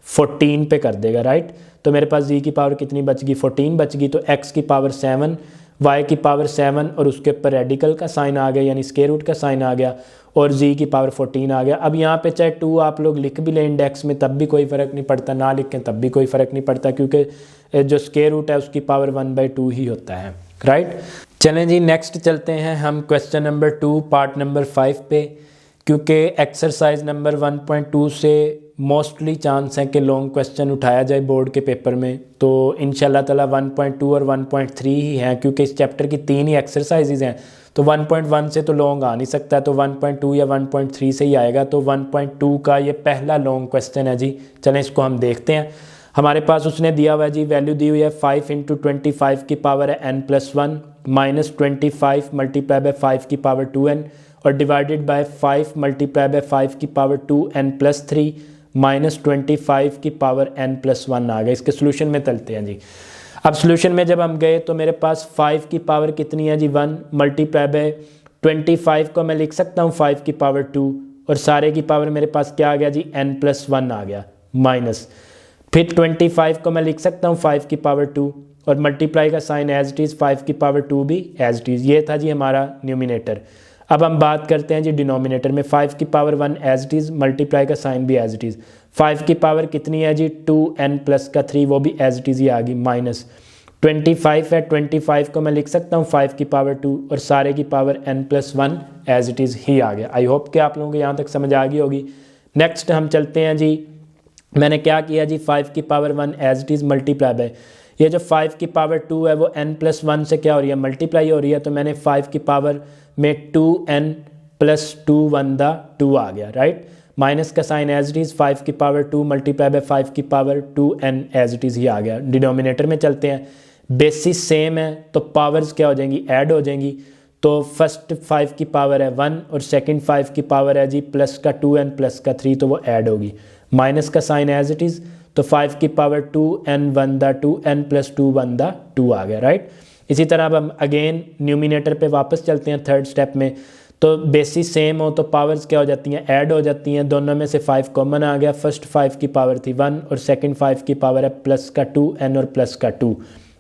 14 पे कर देगा, राइट। तो मेरे पास z की पावर कितनी बच गई, 14 बच गई। तो x की पावर 7, y की पावर 7 और उसके ऊपर रेडिकल का साइन आ गया, यानी स्क्वायर रूट का साइन आ गया और z की पावर 14 आ गया। अब यहाँ पे चाहे 2 आप लोग लिख भी लें इंडेक्स में तब भी कोई फ़र्क नहीं पड़ता, ना लिखें तब भी कोई फ़र्क नहीं पड़ता, क्योंकि जो स्क्वायर रूट है उसकी पावर 1/2 ही होता है, राइट। चलें जी नेक्स्ट चलते हैं हम क्वेश्चन नंबर 2 पार्ट नंबर 5 पे, क्योंकि एक्सरसाइज नंबर 1.2 से मोस्टली चांस है कि लॉन्ग क्वेश्चन उठाया जाए बोर्ड के पेपर में। तो इंशाल्लाह ताला 1.2 और 1.3 ही हैं, क्योंकि इस चैप्टर की 3 ही एक्सरसाइजेज हैं, तो 1.1 से तो लॉन्ग आ नहीं सकता, तो 1.2 या 1.3 से ही आएगा। तो 1.2 का ये पहला लॉन्ग क्वेश्चन है जी। चलें इसको हम देखते हैं। हमारे पास उसने दिया हुआ है जी, वैल्यू दी हुई है 5 × 25 की पावर है n+1 माइनस 25 मल्टीप्लाई बाय 5 की पावर 2n और डिवाइडेड बाय 5 मल्टीप्लाई बाय 5 की पावर 2n+3 माइनस 25 की पावर n+1 आ गया। इसके सोल्यूशन में चलते हैं जी। अब सोल्यूशन में जब हम गए तो मेरे पास 5 की पावर कितनी है जी, 1 मल्टीप्लाई बाय 25 को मैं लिख सकता हूँ 5 की पावर 2 और सारे की पावर मेरे पास क्या आ गया जी, n+1 आ गया, माइनस फिर 25 को मैं लिख सकता हूँ 5 की पावर 2 और मल्टीप्लाई का साइन एज इट इज़ 5 की पावर 2 भी एज इट इज़। ये था जी हमारा न्यूमिनेटर। अब हम बात करते हैं जी डिनोमिनेटर में। 5 की power 1 as it is, multiply का साइन भी एज इट इज़। 5 की पावर कितनी है जी 2n प्लस का 3, वो भी एज इट इज़ ही आ गई। माइनस 25 है, 25 को मैं लिख सकता हूँ 5 की पावर 2 और सारे की power n plus 1 as it is ही आ गया। आई होप कि आप लोगों को यहाँ तक समझ आ गई होगी। नेक्स्ट हम चलते हैं जी, मैंने क्या किया जी 5 की power 1 as it is multiply by, ये जो 5 की पावर 2 है वो n प्लस 1 से क्या हो रही है मल्टीप्लाई हो रही है, तो मैंने 5 की पावर में 2n प्लस 2 1 दा 2 आ गया, राइट। माइनस का साइन एज इट इज़ 5 की पावर 2 मल्टीप्लाई बाय 5 की power 2n as it is ही आ गया। डिनोमिनेटर में चलते हैं, बेसिस सेम है तो पावर्स क्या हो जाएंगी ऐड हो जाएंगी। तो फर्स्ट 5 की पावर है 1 और सेकंड 5 की पावर है जी प्लस का 2n प्लस का 3, तो वो ऐड होगी। माइनस का साइन एज इट इज़, तो 5 की पावर 2n 1 दा 2n प्लस 2 1 दा 2 आ गया, राइट। इसी तरह अब हम अगेन न्यूमिनेटर पे वापस चलते हैं थर्ड स्टेप में। तो बेसिस सेम हो तो पावर्स क्या हो जाती हैं ऐड हो जाती हैं। दोनों में से 5 कॉमन आ गया। फर्स्ट 5 की पावर थी 1 और सेकंड 5 की पावर है प्लस का 2n और प्लस का 2,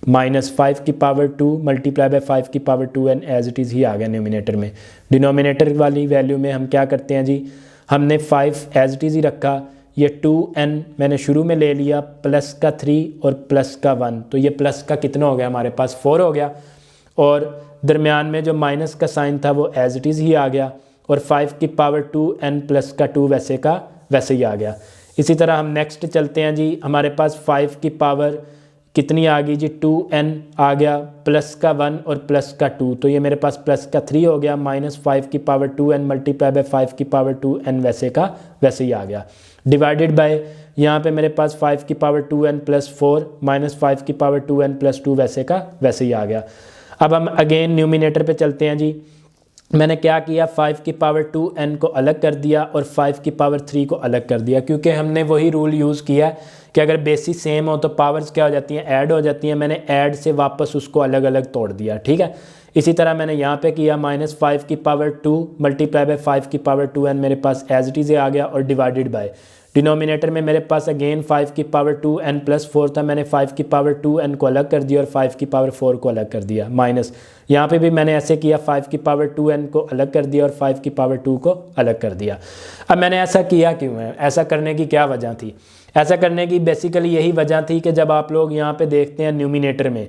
माइनस 5 की पावर 2 मल्टीप्लाई बाय 5 की power 2n as it is ही आ गया न्यूमिनेटर में। डिनोमिनेटर वाली वैल्यू में हम क्या करते हैं जी, हमने 5 एज इट इज़ ही रखा, ये 2n मैंने शुरू में ले लिया, प्लस का 3 और प्लस का 1, तो ये प्लस का कितना हो गया हमारे पास 4 हो गया। और दरमियान में जो माइनस का साइन था वो एज इट इज़ ही आ गया, और 5 की पावर 2n प्लस का 2 वैसे का वैसे ही आ गया। इसी तरह हम नेक्स्ट चलते हैं जी, हमारे पास 5 की पावर कितनी आ गई जी 2n आ गया, प्लस का 1 और प्लस का 2, तो ये मेरे पास प्लस का 3 हो गया। माइनस 5 की पावर 2n मल्टीप्लाई बाय 5 की पावर 2n वैसे का वैसे ही आ गया। डिवाइडेड बाय यहाँ पे मेरे पास 5 की पावर 2n प्लस 4 माइनस 5 की पावर 2n प्लस 2 वैसे का वैसे ही आ गया। अब हम अगेन न्यूमिनेटर पे चलते हैं जी। मैंने क्या किया 5 की पावर 2n को अलग कर दिया और 5 की पावर 3 को अलग कर दिया, क्योंकि हमने वही रूल यूज़ किया कि अगर बेसिस सेम हो तो पावर्स क्या हो जाती हैं ऐड हो जाती हैं। मैंने ऐड से वापस उसको अलग अलग तोड़ दिया, ठीक है। इसी तरह मैंने यहाँ पे किया माइनस 5 की पावर 2 मल्टीप्लाई बाय 5 की पावर 2n मेरे पास एज इट इज़ आ गया, और डिवाइडेड बाय डिनोमिनेटर में मेरे पास अगेन 5 की पावर 2n प्लस 4 था, मैंने 5 की पावर 2n को अलग कर दिया और 5 की पावर 4 को अलग कर दिया। माइनस यहाँ पे भी मैंने ऐसे किया 5 की पावर 2n को अलग कर दिया और 5 की पावर 2 को अलग कर दिया। अब मैंने ऐसा किया क्यों है, ऐसा करने की क्या वजह थी? ऐसा करने की बेसिकली यही वजह थी कि जब आप लोग यहाँ पे देखते हैं न्यूमिनेटर में,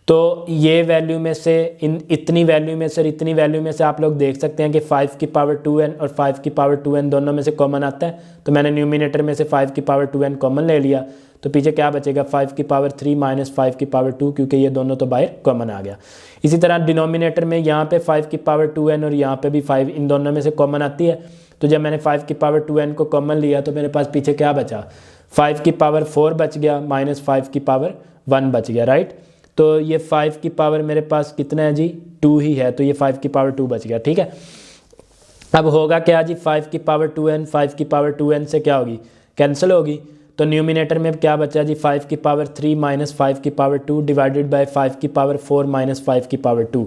तो ये वैल्यू में से इतनी वैल्यू में से इतनी वैल्यू में से आप लोग देख सकते हैं कि 5 की पावर 2n और 5 की पावर 2n दोनों में से कॉमन आता है। तो मैंने न्यूमिनेटर में से 5 की पावर 2n कॉमन ले लिया, तो पीछे क्या बचेगा 5 की पावर 3 माइनस 5 की पावर 2, क्योंकि ये दोनों तो बाहर कॉमन आ गया। इसी तरह डिनोमिनेटर में यहाँ पे 5 की पावर 2n और यहाँ पे भी 5 इन दोनों में से कॉमन आती है। तो जब मैंने 5 की पावर 2n को कॉमन लिया तो मेरे पास पीछे क्या बचा 5 की पावर 4 बच गया माइनस 5 की पावर 1 बच गया, राइट। तो ये 5 की पावर मेरे पास कितना है जी 2 ही है, तो ये 5 की पावर 2 बच गया, ठीक है। अब होगा क्या जी 5 की पावर 2n 5 की पावर 2n से क्या होगी कैंसिल होगी। तो न्यूमिनेटर में क्या बचा जी 5 की पावर 3 माइनस 5 की पावर 2 डिवाइडेड बाय 5 की पावर 4 माइनस 5 की पावर 2।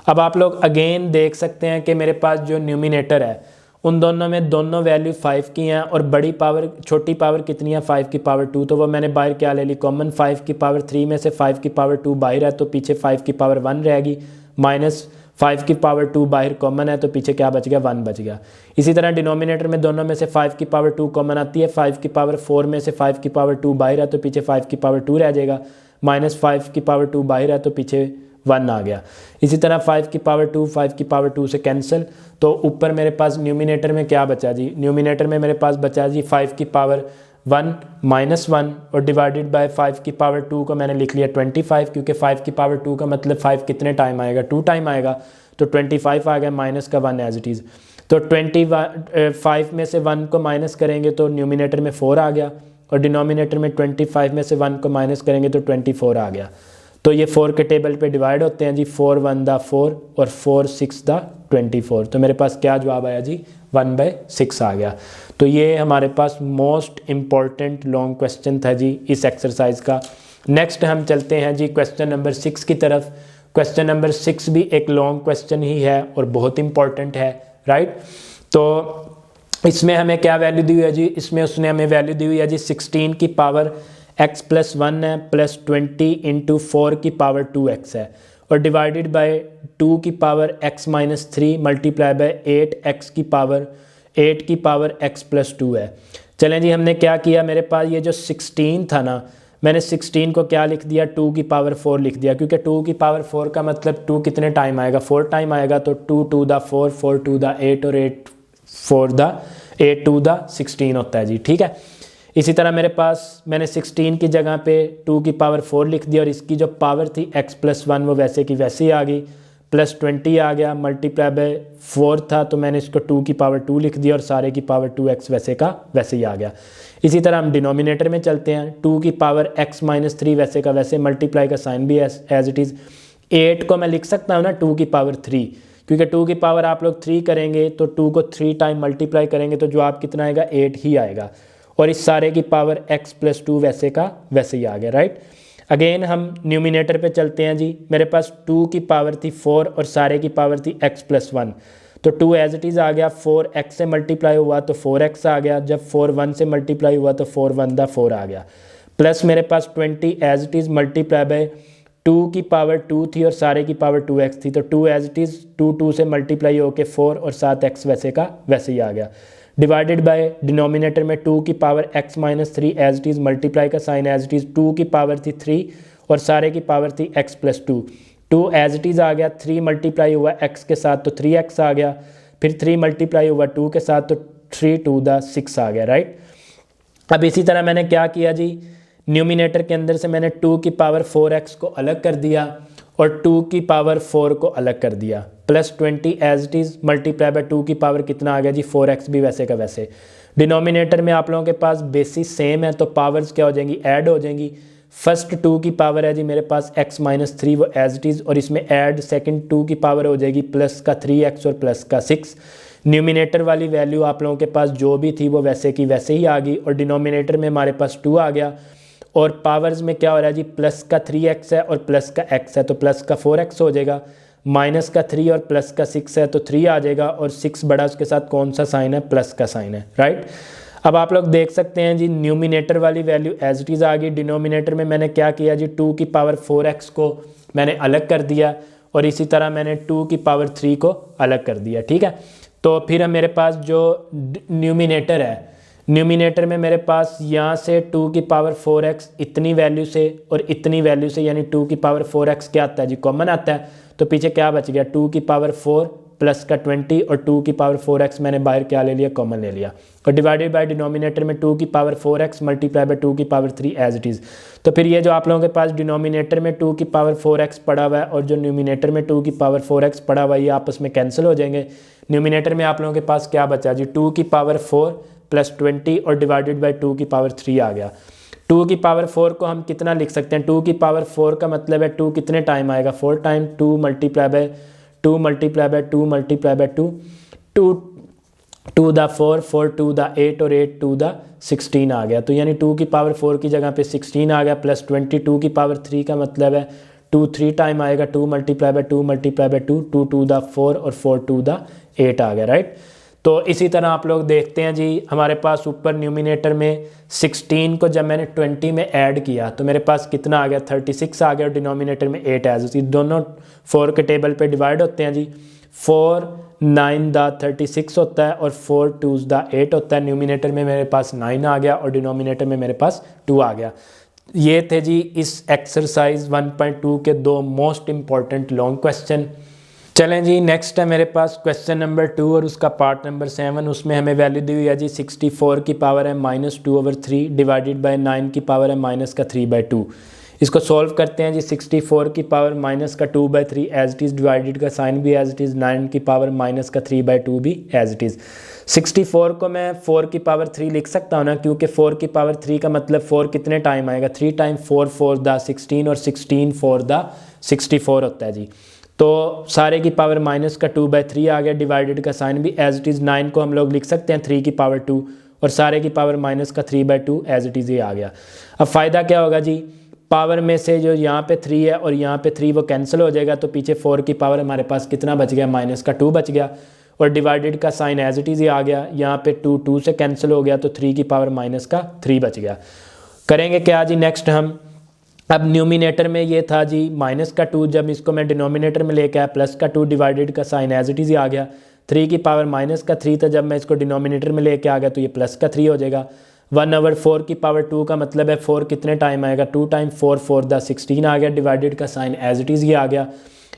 अब आप लोग अगेन देख सकते हैं कि मेरे पास जो न्यूमिनेटर है उन दोनों में दोनों वैल्यू 5 की हैं, और बड़ी पावर छोटी पावर कितनी है 5 की पावर 2, तो वो मैंने बाहर क्या ले ली कॉमन। 5 की पावर 3 में से 5 की पावर 2 बाहर है, तो पीछे 5 की पावर 1 रहेगी, माइनस 5 की पावर 2 बाहर कॉमन है, तो पीछे क्या बच गया 1 बच गया। इसी तरह डिनोमिनेटर में दोनों में से 5 की पावर 2 कॉमन आती है, 5 की पावर 4 में से 5 की पावर 2 बाहर है, तो पीछे 5 की पावर 2 रह जाएगा, माइनस 5 की पावर 2 बाहर है, तो पीछे 1 आ गया। इसी तरह 5 की पावर 2 5 की पावर 2 से कैंसिल, तो ऊपर मेरे पास न्यूमिनेटर में क्या बचा जी न्यूमिनेटर में मेरे पास बचा जी 5 की पावर 1 माइनस 1 और डिवाइडेड बाय 5 की पावर 2 को मैंने लिख लिया 25, क्योंकि 5 की पावर 2 का मतलब 5 कितने टाइम आएगा 2 टाइम आएगा, तो 25 आ गया माइनस का 1 एज इट इज़। तो 25 में से 1 को माइनस करेंगे तो न्यूमिनेटर में 4 आ गया, और डिनोमिनेटर में 25 में से 1 को माइनस करेंगे तो 24 आ गया। तो ये 4 के टेबल पे डिवाइड होते हैं जी 4 1 दा 4 और 4 6 दा 24, तो मेरे पास क्या जवाब आया जी 1/6 आ गया। तो ये हमारे पास मोस्ट इम्पॉर्टेंट लॉन्ग क्वेश्चन था जी इस एक्सरसाइज का। नेक्स्ट हम चलते हैं जी क्वेश्चन नंबर 6 की तरफ। क्वेश्चन नंबर 6 भी एक लॉन्ग क्वेश्चन ही है और बहुत इंपॉर्टेंट है, राइट। तो इसमें हमें क्या वैल्यू दी हुई है जी, इसमें उसने हमें वैल्यू दी हुई है जी 16 की पावर x प्लस 1 है प्लस 20 इंटू 4 की पावर 2x है और डिवाइडेड बाय 2 की power x minus 3 multiply by 8 की पावर x प्लस 2 है। चलें जी, हमने क्या किया, मेरे पास ये जो 16 था ना, मैंने 16 को क्या लिख दिया, 2 की पावर 4 लिख दिया, क्योंकि 2 की पावर 4 का मतलब 2 कितने टाइम आएगा, 4 टाइम आएगा, तो 2 टू द 4, 4 टू द 8 और 8 टू द 16 होता है जी। ठीक है, इसी तरह मेरे पास मैंने 16 की जगह पे 2 की पावर 4 लिख दिया और इसकी जो पावर थी x प्लस 1 वो वैसे की वैसे ही आ गई, प्लस 20 आ गया, मल्टीप्लाई बाय 4 था तो मैंने इसको 2 की पावर 2 लिख दिया और सारे की पावर 2x वैसे का वैसे ही आ गया। इसी तरह हम डिनोमिनेटर में चलते हैं, 2 की पावर x माइनस 3 वैसे का वैसे, मल्टीप्लाई का साइन भी एज इट इज़। 8 को मैं लिख सकता हूँ ना 2 की पावर 3, क्योंकि 2 की पावर आप लोग 3 करेंगे तो 2 को 3 टाइम मल्टीप्लाई करेंगे तो जवाब कितना आएगा, 8 ही आएगा, और इस सारे की पावर x प्लस 2 वैसे का वैसे ही आ गया, राइट। अगेन हम न्यूमिनेटर पे चलते हैं जी, मेरे पास 2 की पावर थी 4 और सारे की पावर थी x प्लस 1, तो 2 एज इट इज़ आ गया, 4 x से मल्टीप्लाई हुआ तो 4x आ गया, जब 4 1 से मल्टीप्लाई हुआ तो 4 1 दा 4 आ गया, प्लस मेरे पास 20 as it is multiply by 2 की पावर 2 थी और सारे की पावर 2x थी, तो 2 एज इट इज़ 2 से मल्टीप्लाई होके 4 और 7x वैसे का वैसे ही आ गया, डिवाइडेड बाय डिनोमिनेटर में 2 की power x minus 3 as it is, multiply का साइन एज इट इज़, 2 की पावर थी 3 और सारे की पावर थी x plus 2, 2 as it is आ गया, 3 मल्टीप्लाई हुआ x के साथ तो 3x आ गया, फिर 3 मल्टीप्लाई हुआ 2 के साथ तो 3 टू द 6 आ गया, राइट। अब इसी तरह मैंने क्या किया जी, न्यूमिनेटर के अंदर से मैंने 2 की पावर 4x को अलग कर दिया और 2 की पावर 4 को अलग कर दिया, plus 20 as it is multiply by 2 की पावर कितना आ गया जी, 4x भी वैसे का वैसे। डिनोमिनेटर में आप लोगों के पास बेसिस सेम है तो पावर्स क्या हो जाएंगी, ऐड हो जाएंगी। फर्स्ट 2 की पावर है जी मेरे पास x माइनस 3 वो एज इट इज़, और इसमें ऐड सेकंड 2 की पावर हो जाएगी प्लस का 3x और प्लस का 6। न्यूमिनेटर वाली वैल्यू आप लोगों के पास जो भी थी वो वैसे की वैसे ही आ गई और डिनोमिनेटर में हमारे पास 2 आ गया, और पावर्स में क्या हो रहा है जी, प्लस का 3x है और प्लस का x है तो प्लस का 4x हो जाएगा, माइनस का 3 और प्लस का 6 है तो 3 आ जाएगा, और 6 बड़ा उसके साथ कौन सा साइन है, प्लस का साइन है, राइट। अब आप लोग देख सकते हैं जी न्यूमिनेटर वाली वैल्यू एज इट इज़ आ गई, डिनोमिनेटर में मैंने क्या किया जी, 2 की पावर 4x को मैंने अलग कर दिया और इसी तरह मैंने 2 की पावर 3 को अलग कर दिया, ठीक है। तो फिर मेरे पास जो न्यूमिनेटर है, न्यूमिनेटर में मेरे पास यहाँ से 2 की पावर 4x इतनी वैल्यू से और इतनी वैल्यू से, यानी 2 की पावर 4x क्या आता है जी, कॉमन आता है, तो पीछे क्या बच गया, 2 की पावर 4 प्लस का 20 और 2 की पावर 4x मैंने बाहर क्या ले लिया, कॉमन ले लिया, और डिवाइडेड बाय डिनोमिनेटर में 2 की पावर 4x मल्टीप्लाई बाय 2 की पावर 3 एज इट इज़। तो फिर ये जो आप लोगों के पास डिनोमिनेटर में 2 की पावर 4x पड़ा हुआ है और जो न्यूमिनेटर में 2 की पावर 4x पड़ा हुआ है ये आपस में कैंसिल हो जाएंगे। न्यूमिनेटर में आप लोगों के पास क्या बचा जी, 2 की पावर 4 प्लस 20 और डिवाइडेड बाई 2 की पावर 3 आ गया। 2 की पावर 4 को हम कितना लिख सकते हैं, 2 की पावर 4 का मतलब है 2 कितने टाइम आएगा, 4 time, 2 multiply by 2 multiply by 2 multiply by 2, 2 two the 4, 4 two the 8 और 8 टू द 16 आ गया, तो यानी 2 की पावर 4 की जगह पे 16 आ गया, प्लस 22 की पावर 3 का मतलब है 2 3 टाइम आएगा, 2 multiply by 2 multiply by 2, 2 two the 4 और 4 टू द 8 आ गया, राइट। तो इसी तरह आप लोग देखते हैं जी हमारे पास ऊपर न्यूमिनेटर में 16 को जब मैंने 20 में ऐड किया तो मेरे पास कितना आ गया, 36 आ गया, और डिनोमिनेटर में 8 है, तो दोनों 4 के टेबल पे डिवाइड होते हैं जी, 4 9 द 36 होता है और 4 2 द 8 होता है। न्यूमिनेटर में मेरे पास 9 आ गया और डिनोमिनेटर में मेरे पास 2 आ गया। ये थे जी इस एक्सरसाइज 1.2 के 2 मोस्ट इम्पॉर्टेंट लॉन्ग क्वेश्चन। चलें जी नेक्स्ट है मेरे पास क्वेश्चन नंबर 2 और उसका पार्ट नंबर 7। उसमें हमें वैल्यू दी हुई है जी 64 की पावर है -2/3 डिवाइडेड बाय 9 की पावर है -3/2। इसको सॉल्व करते हैं जी। 64 की power -2/3 as it is, divided का साइन भी एज इट इज़, 9 की पावर -3/2 भी एज इट इज़। 64 को मैं 4 की पावर 3 लिख सकता हूँ ना, क्योंकि 4 की पावर 3 का मतलब 4 कितने टाइम आएगा, 3 टाइम 4 4 द 16 और 16 4 द 64 होता है जी। तो सारे की पावर -2/3 आ गया, डिवाइडेड का साइन भी एज इट इज़। 9 को हम लोग लिख सकते हैं 3 की पावर 2 और सारे की पावर -3/2 एज इट इज़ ये आ गया। अब फ़ायदा क्या होगा जी, पावर में से जो यहाँ पे 3 है और यहाँ पे 3 वो कैंसिल हो जाएगा, तो पीछे 4 की पावर हमारे पास कितना बच गया, -2 बच गया, और डिवाइडेड का साइन एज इट इज़ ही आ गया। यहाँ पे 2 2 से कैंसिल हो गया तो 3 की पावर -3 बच गया। करेंगे क्या जी, नेक्स्ट हम अब न्यूमिनेटर में ये था जी माइनस का 2, जब इसको मैं डिनोमिनेटर में लेके आया प्लस का 2 डिवाइडेड का साइन एज इट इज़ ही आ गया। 3 की पावर माइनस का 3 था, जब मैं इसको डिनोमिनेटर में लेके आ गया तो ये प्लस का 3 हो जाएगा। 1/4 की पावर 2 का मतलब है 4 कितने टाइम आएगा, 2 टाइम 4 4 द 16 आ गया, डिवाइडेड का साइन एज इट इज़ ही आ गया।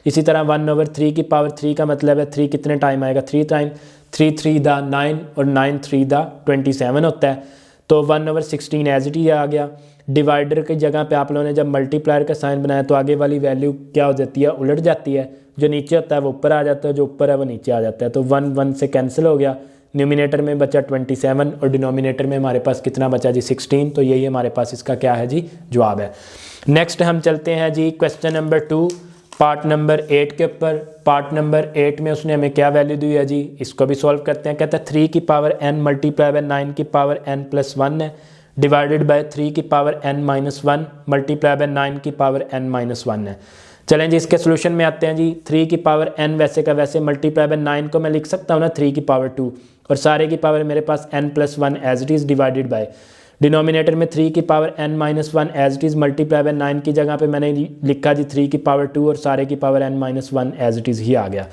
इसी तरह 1/3 की पावर 3 का मतलब है 3 कितने टाइम आएगा, 3 टाइम 3 3 द 9 और 9 3 द 27 होता है। तो 1/16 एज इट इज़ आ गया। डिवाइडर की जगह पे आप लोगों ने जब मल्टीप्लायर का साइन बनाया तो आगे वाली वैल्यू क्या हो जाती है, उलट जाती है। जो नीचे होता है वो ऊपर आ जाता है, जो ऊपर है वो नीचे आ जाता है। तो 1 1 से कैंसिल हो गया। न्यूमिनेटर में बचा 27 और डिनोमिनेटर में हमारे पास कितना बचा जी 16। तो यही हमारे पास इसका क्या है जी जवाब है। नेक्स्ट हम चलते हैं जी क्वेश्चन नंबर 2 पार्ट नंबर 8 के ऊपर। पार्ट नंबर 8 में उसने हमें क्या वैल्यू दी है जी, इसको भी सॉल्व करते हैं। कहता है 3 की पावर n मल्टीप्लाई बाय 9 की पावर n प्लस 1 है, डिवाइडेड बाय 3 की power n minus 1 multiply by 9 की पावर n माइनस 1 है। चलें जी इसके सोल्यूशन में आते हैं जी। 3 की पावर n वैसे का वैसे मल्टीप्लाई बाय 9 को मैं लिख सकता हूँ ना 3 की पावर 2, और सारे की पावर मेरे पास n plus 1 as it is divided by denominator में 3 की power n minus 1 as it is multiply by 9 की जगह पे मैंने लिखा जी 3 की पावर 2 और सारे की power n minus 1 as it is ही आ गया।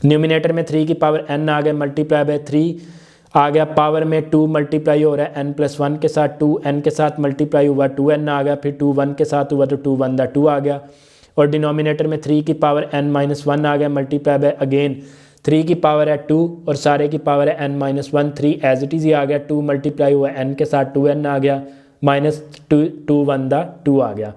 न्यूमिनेटर में 3 की पावर n आ गया, मल्टीप्लाई बाय 3 आ गया, पावर में 2 मल्टीप्लाई हो रहा है n प्लस 1 के साथ, 2 n के साथ मल्टीप्लाई हुआ 2n आ गया, फिर 2 1 के साथ हुआ तो 2 1 दा 2 आ गया। और डिनोमिनेटर में 3 की पावर n माइनस 1 आ गया, मल्टीप्लाई बाय अगेन 3 की पावर है 2 और सारे की पावर है n minus 1, 3 as it is ही आ गया, 2 मल्टीप्लाई हुआ n के साथ 2n आ गया, माइनस 2 1 दा 2 आ गया।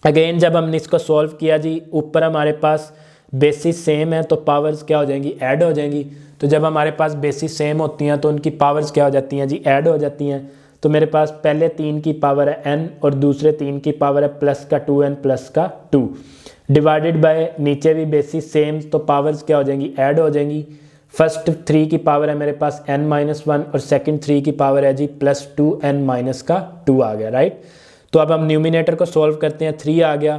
अगेन जब हमने इसको सॉल्व किया जी, ऊपर हमारे पास बेसिस सेम है तो पावर्स क्या हो जाएंगी, ऐड हो जाएंगी। तो जब हमारे पास बेसिस सेम होती हैं तो उनकी पावर्स क्या हो जाती हैं जी, ऐड हो जाती हैं। तो मेरे पास पहले 3 की पावर है n और दूसरे 3 की पावर है प्लस का 2n प्लस का 2, डिवाइडेड बाय नीचे भी बेसिस सेम तो पावर्स क्या हो जाएंगी, ऐड हो जाएंगी। फर्स्ट 3 की पावर है मेरे पास n माइनस 1 और सेकंड 3 की पावर है जी प्लस 2n माइनस का 2 आ गया, राइट। तो अब हम न्यूमिनेटर को सॉल्व करते हैं। 3 आ गया,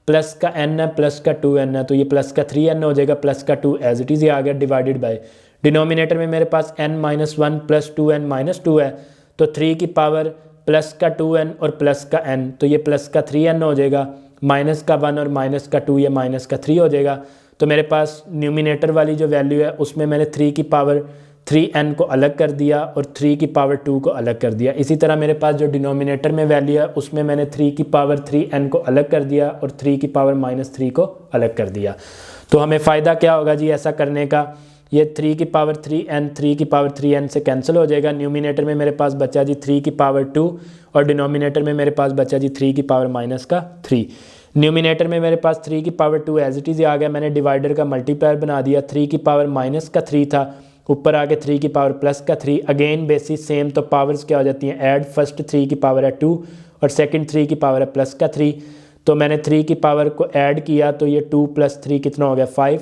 प्लस का n है, प्लस का 2n है, तो ये प्लस का 3n हो जाएगा, प्लस का 2 एज इट इज़ ही आ गया, डिवाइडेड बाय डिनोमिनेटर में मेरे पास n minus 1 plus 2n minus 2 है, तो 3 की पावर प्लस का 2n और प्लस का n, तो ये प्लस का 3n हो जाएगा, माइनस का 1 और माइनस का 2 ये माइनस का 3 हो जाएगा। तो मेरे पास न्यूमिनेटर वाली जो वैल्यू है उसमें मैंने 3 की पावर 3n को अलग कर दिया और 3 की पावर 2 को अलग कर दिया। इसी तरह मेरे पास जो डिनोमिनेटर में वैल्यू है उसमें मैंने 3 की पावर 3n को अलग कर दिया और 3 की पावर माइनस 3 को अलग कर दिया। तो हमें फ़ायदा क्या होगा जी ऐसा करने का, ये 3 की पावर 3n 3 की पावर 3n से कैंसिल हो जाएगा। न्यूमिनेटर में मेरे पास बचा जी 3 की पावर 2 और डिनोमिनेटर में मेरे पास बचा जी 3 की पावर माइनस का 3। न्यूमिनेटर में मेरे पास 3 की पावर 2 एज इट इज़ आ गया, मैंने डिवाइडर का मल्टीप्लायर बना दिया। 3 की पावर माइनस का 3 था, ऊपर आके 3 की पावर प्लस का 3, अगेन बेसिस सेम तो पावर्स क्या हो जाती हैं, ऐड। फर्स्ट 3 की पावर है 2 और सेकंड 3 की पावर है प्लस का 3, तो मैंने 3 की पावर को ऐड किया तो ये 2 + 3 कितना हो गया 5।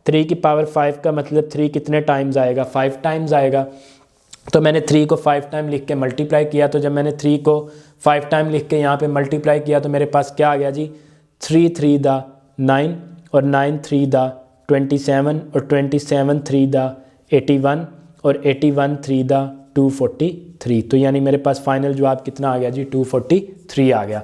3 की पावर 5 का मतलब 3 कितने टाइम्स आएगा, 5 टाइम्स आएगा। तो मैंने 3 को 5 टाइम लिख के मल्टीप्लाई किया, तो जब मैंने 3 को 5 टाइम लिख के यहाँ पे मल्टीप्लाई किया तो मेरे पास क्या आ गया जी 3 3 दा 9 और 9 3 दा 27 और 27 3 दा 81 और 81 3 दा 243। तो यानी मेरे पास फाइनल जवाब कितना आ गया जी 243 आ गया।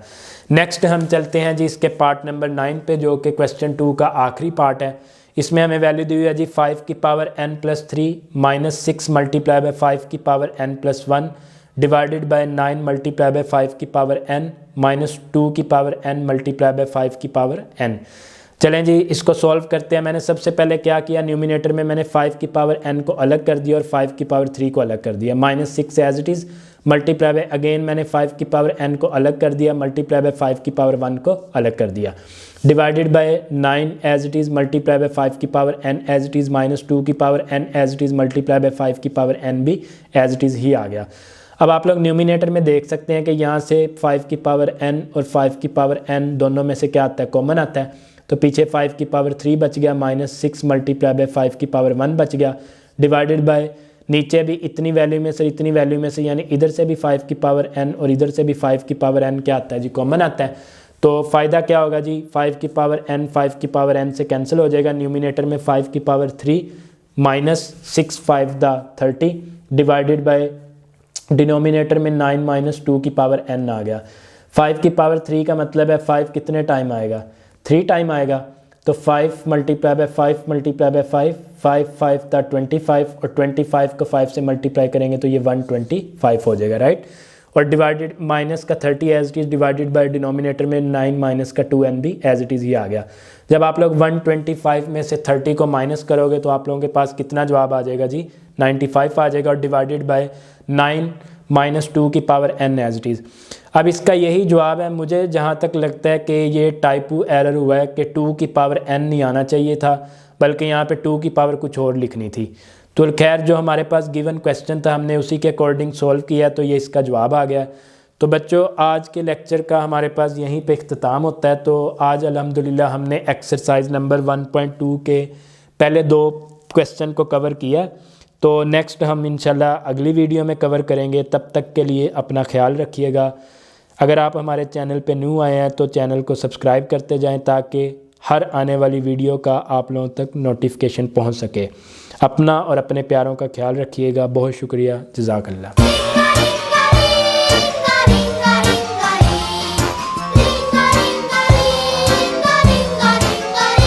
नेक्स्ट हम चलते हैं जी इसके पार्ट नंबर 9 पे, जो कि क्वेश्चन 2 का आखिरी पार्ट है। इसमें हमें वैल्यू दी हुई है जी 5 की power n plus 3 minus 6 multiply by 5 की power n plus 1 divided by 9 multiply by 5 की पावर n माइनस 2 की पावर n मल्टीप्लाई बाय 5 की पावर n। चलें जी इसको सॉल्व करते हैं। मैंने सबसे पहले क्या किया, न्यूमिनेटर में मैंने 5 की पावर n को अलग कर दिया और 5 की पावर 3 को अलग कर दिया, minus 6 as it is multiply by again मैंने 5 की पावर n को अलग कर दिया, मल्टीप्लाई बाय 5 की पावर 1 को अलग कर दिया, divided by 9 as it is multiply by 5 की power n as it is minus 2 की power n as it is multiply by 5 की पावर n भी एज इट इज़ ही आ गया। अब आप लोग न्यूमिनेटर में देख सकते हैं कि यहाँ से 5 की पावर n और 5 की पावर n दोनों में से क्या आता है, कॉमन आता है। तो पीछे 5 की पावर 3 बच गया, माइनस 6 मल्टीप्लाई बाय 5 की पावर 1 बच गया, डिवाइडेड बाय नीचे भी इतनी वैल्यू में से इतनी वैल्यू में से, यानी इधर से भी 5 की पावर n और इधर से भी 5 की पावर n क्या आता है जी, कॉमन आता है। तो फ़ायदा क्या होगा जी, 5 की पावर n 5 की पावर n से कैंसिल हो जाएगा। न्यूमिनेटर में 5 की पावर 3 माइनस 6 5 दा 30 डिवाइडेड बाय डिनोमिनेटर में 9 माइनस 2 की पावर n आ गया। 5 की पावर 3 का मतलब है 5 कितने टाइम आएगा, 3 टाइम आएगा। तो 5 मल्टीप्लाई बाय 5 मल्टीप्लाई बाय 5, 5 5 था 25, और 25 को 5 से मल्टीप्लाई करेंगे तो ये 125 हो जाएगा, राइट। और डिवाइडेड माइनस का 30 as it is divided by denominator में 9 माइनस का 2n भी एज इट इज़ ही आ गया। जब आप लोग 125 में से 30 को माइनस करोगे तो आप लोगों के पास कितना जवाब आ जाएगा जी, 95 आ जाएगा। और डिवाइडेड बाय 9 माइनस 2 की power n as it is. अब इसका यही जवाब है। मुझे जहाँ तक लगता है कि ये टाइपो एरर हुआ है कि 2 की पावर n नहीं आना चाहिए था, बल्कि यहाँ पे 2 की पावर कुछ और लिखनी थी। तो खैर जो हमारे पास गिवन क्वेश्चन था हमने उसी के अकॉर्डिंग सॉल्व किया, तो ये इसका जवाब आ गया। तो बच्चों आज के लेक्चर का हमारे पास यहीं पे इख्तिताम होता है। तो आज अल्हम्दुलिल्लाह हमने एक्सरसाइज नंबर 1.2 के पहले 2 क्वेश्चन को कवर किया। तो नेक्स्ट हम इंशाल्लाह अगली वीडियो में कवर करेंगे। तब तक के लिए अपना ख्याल रखिएगा। अगर आप हमारे चैनल पे न्यू आए हैं तो चैनल को सब्सक्राइब करते जाएं ताकि हर आने वाली वीडियो का आप लोगों तक नोटिफिकेशन पहुंच सके। अपना और अपने प्यारों का ख्याल रखिएगा। बहुत शुक्रिया, जज़ाकल्लाह।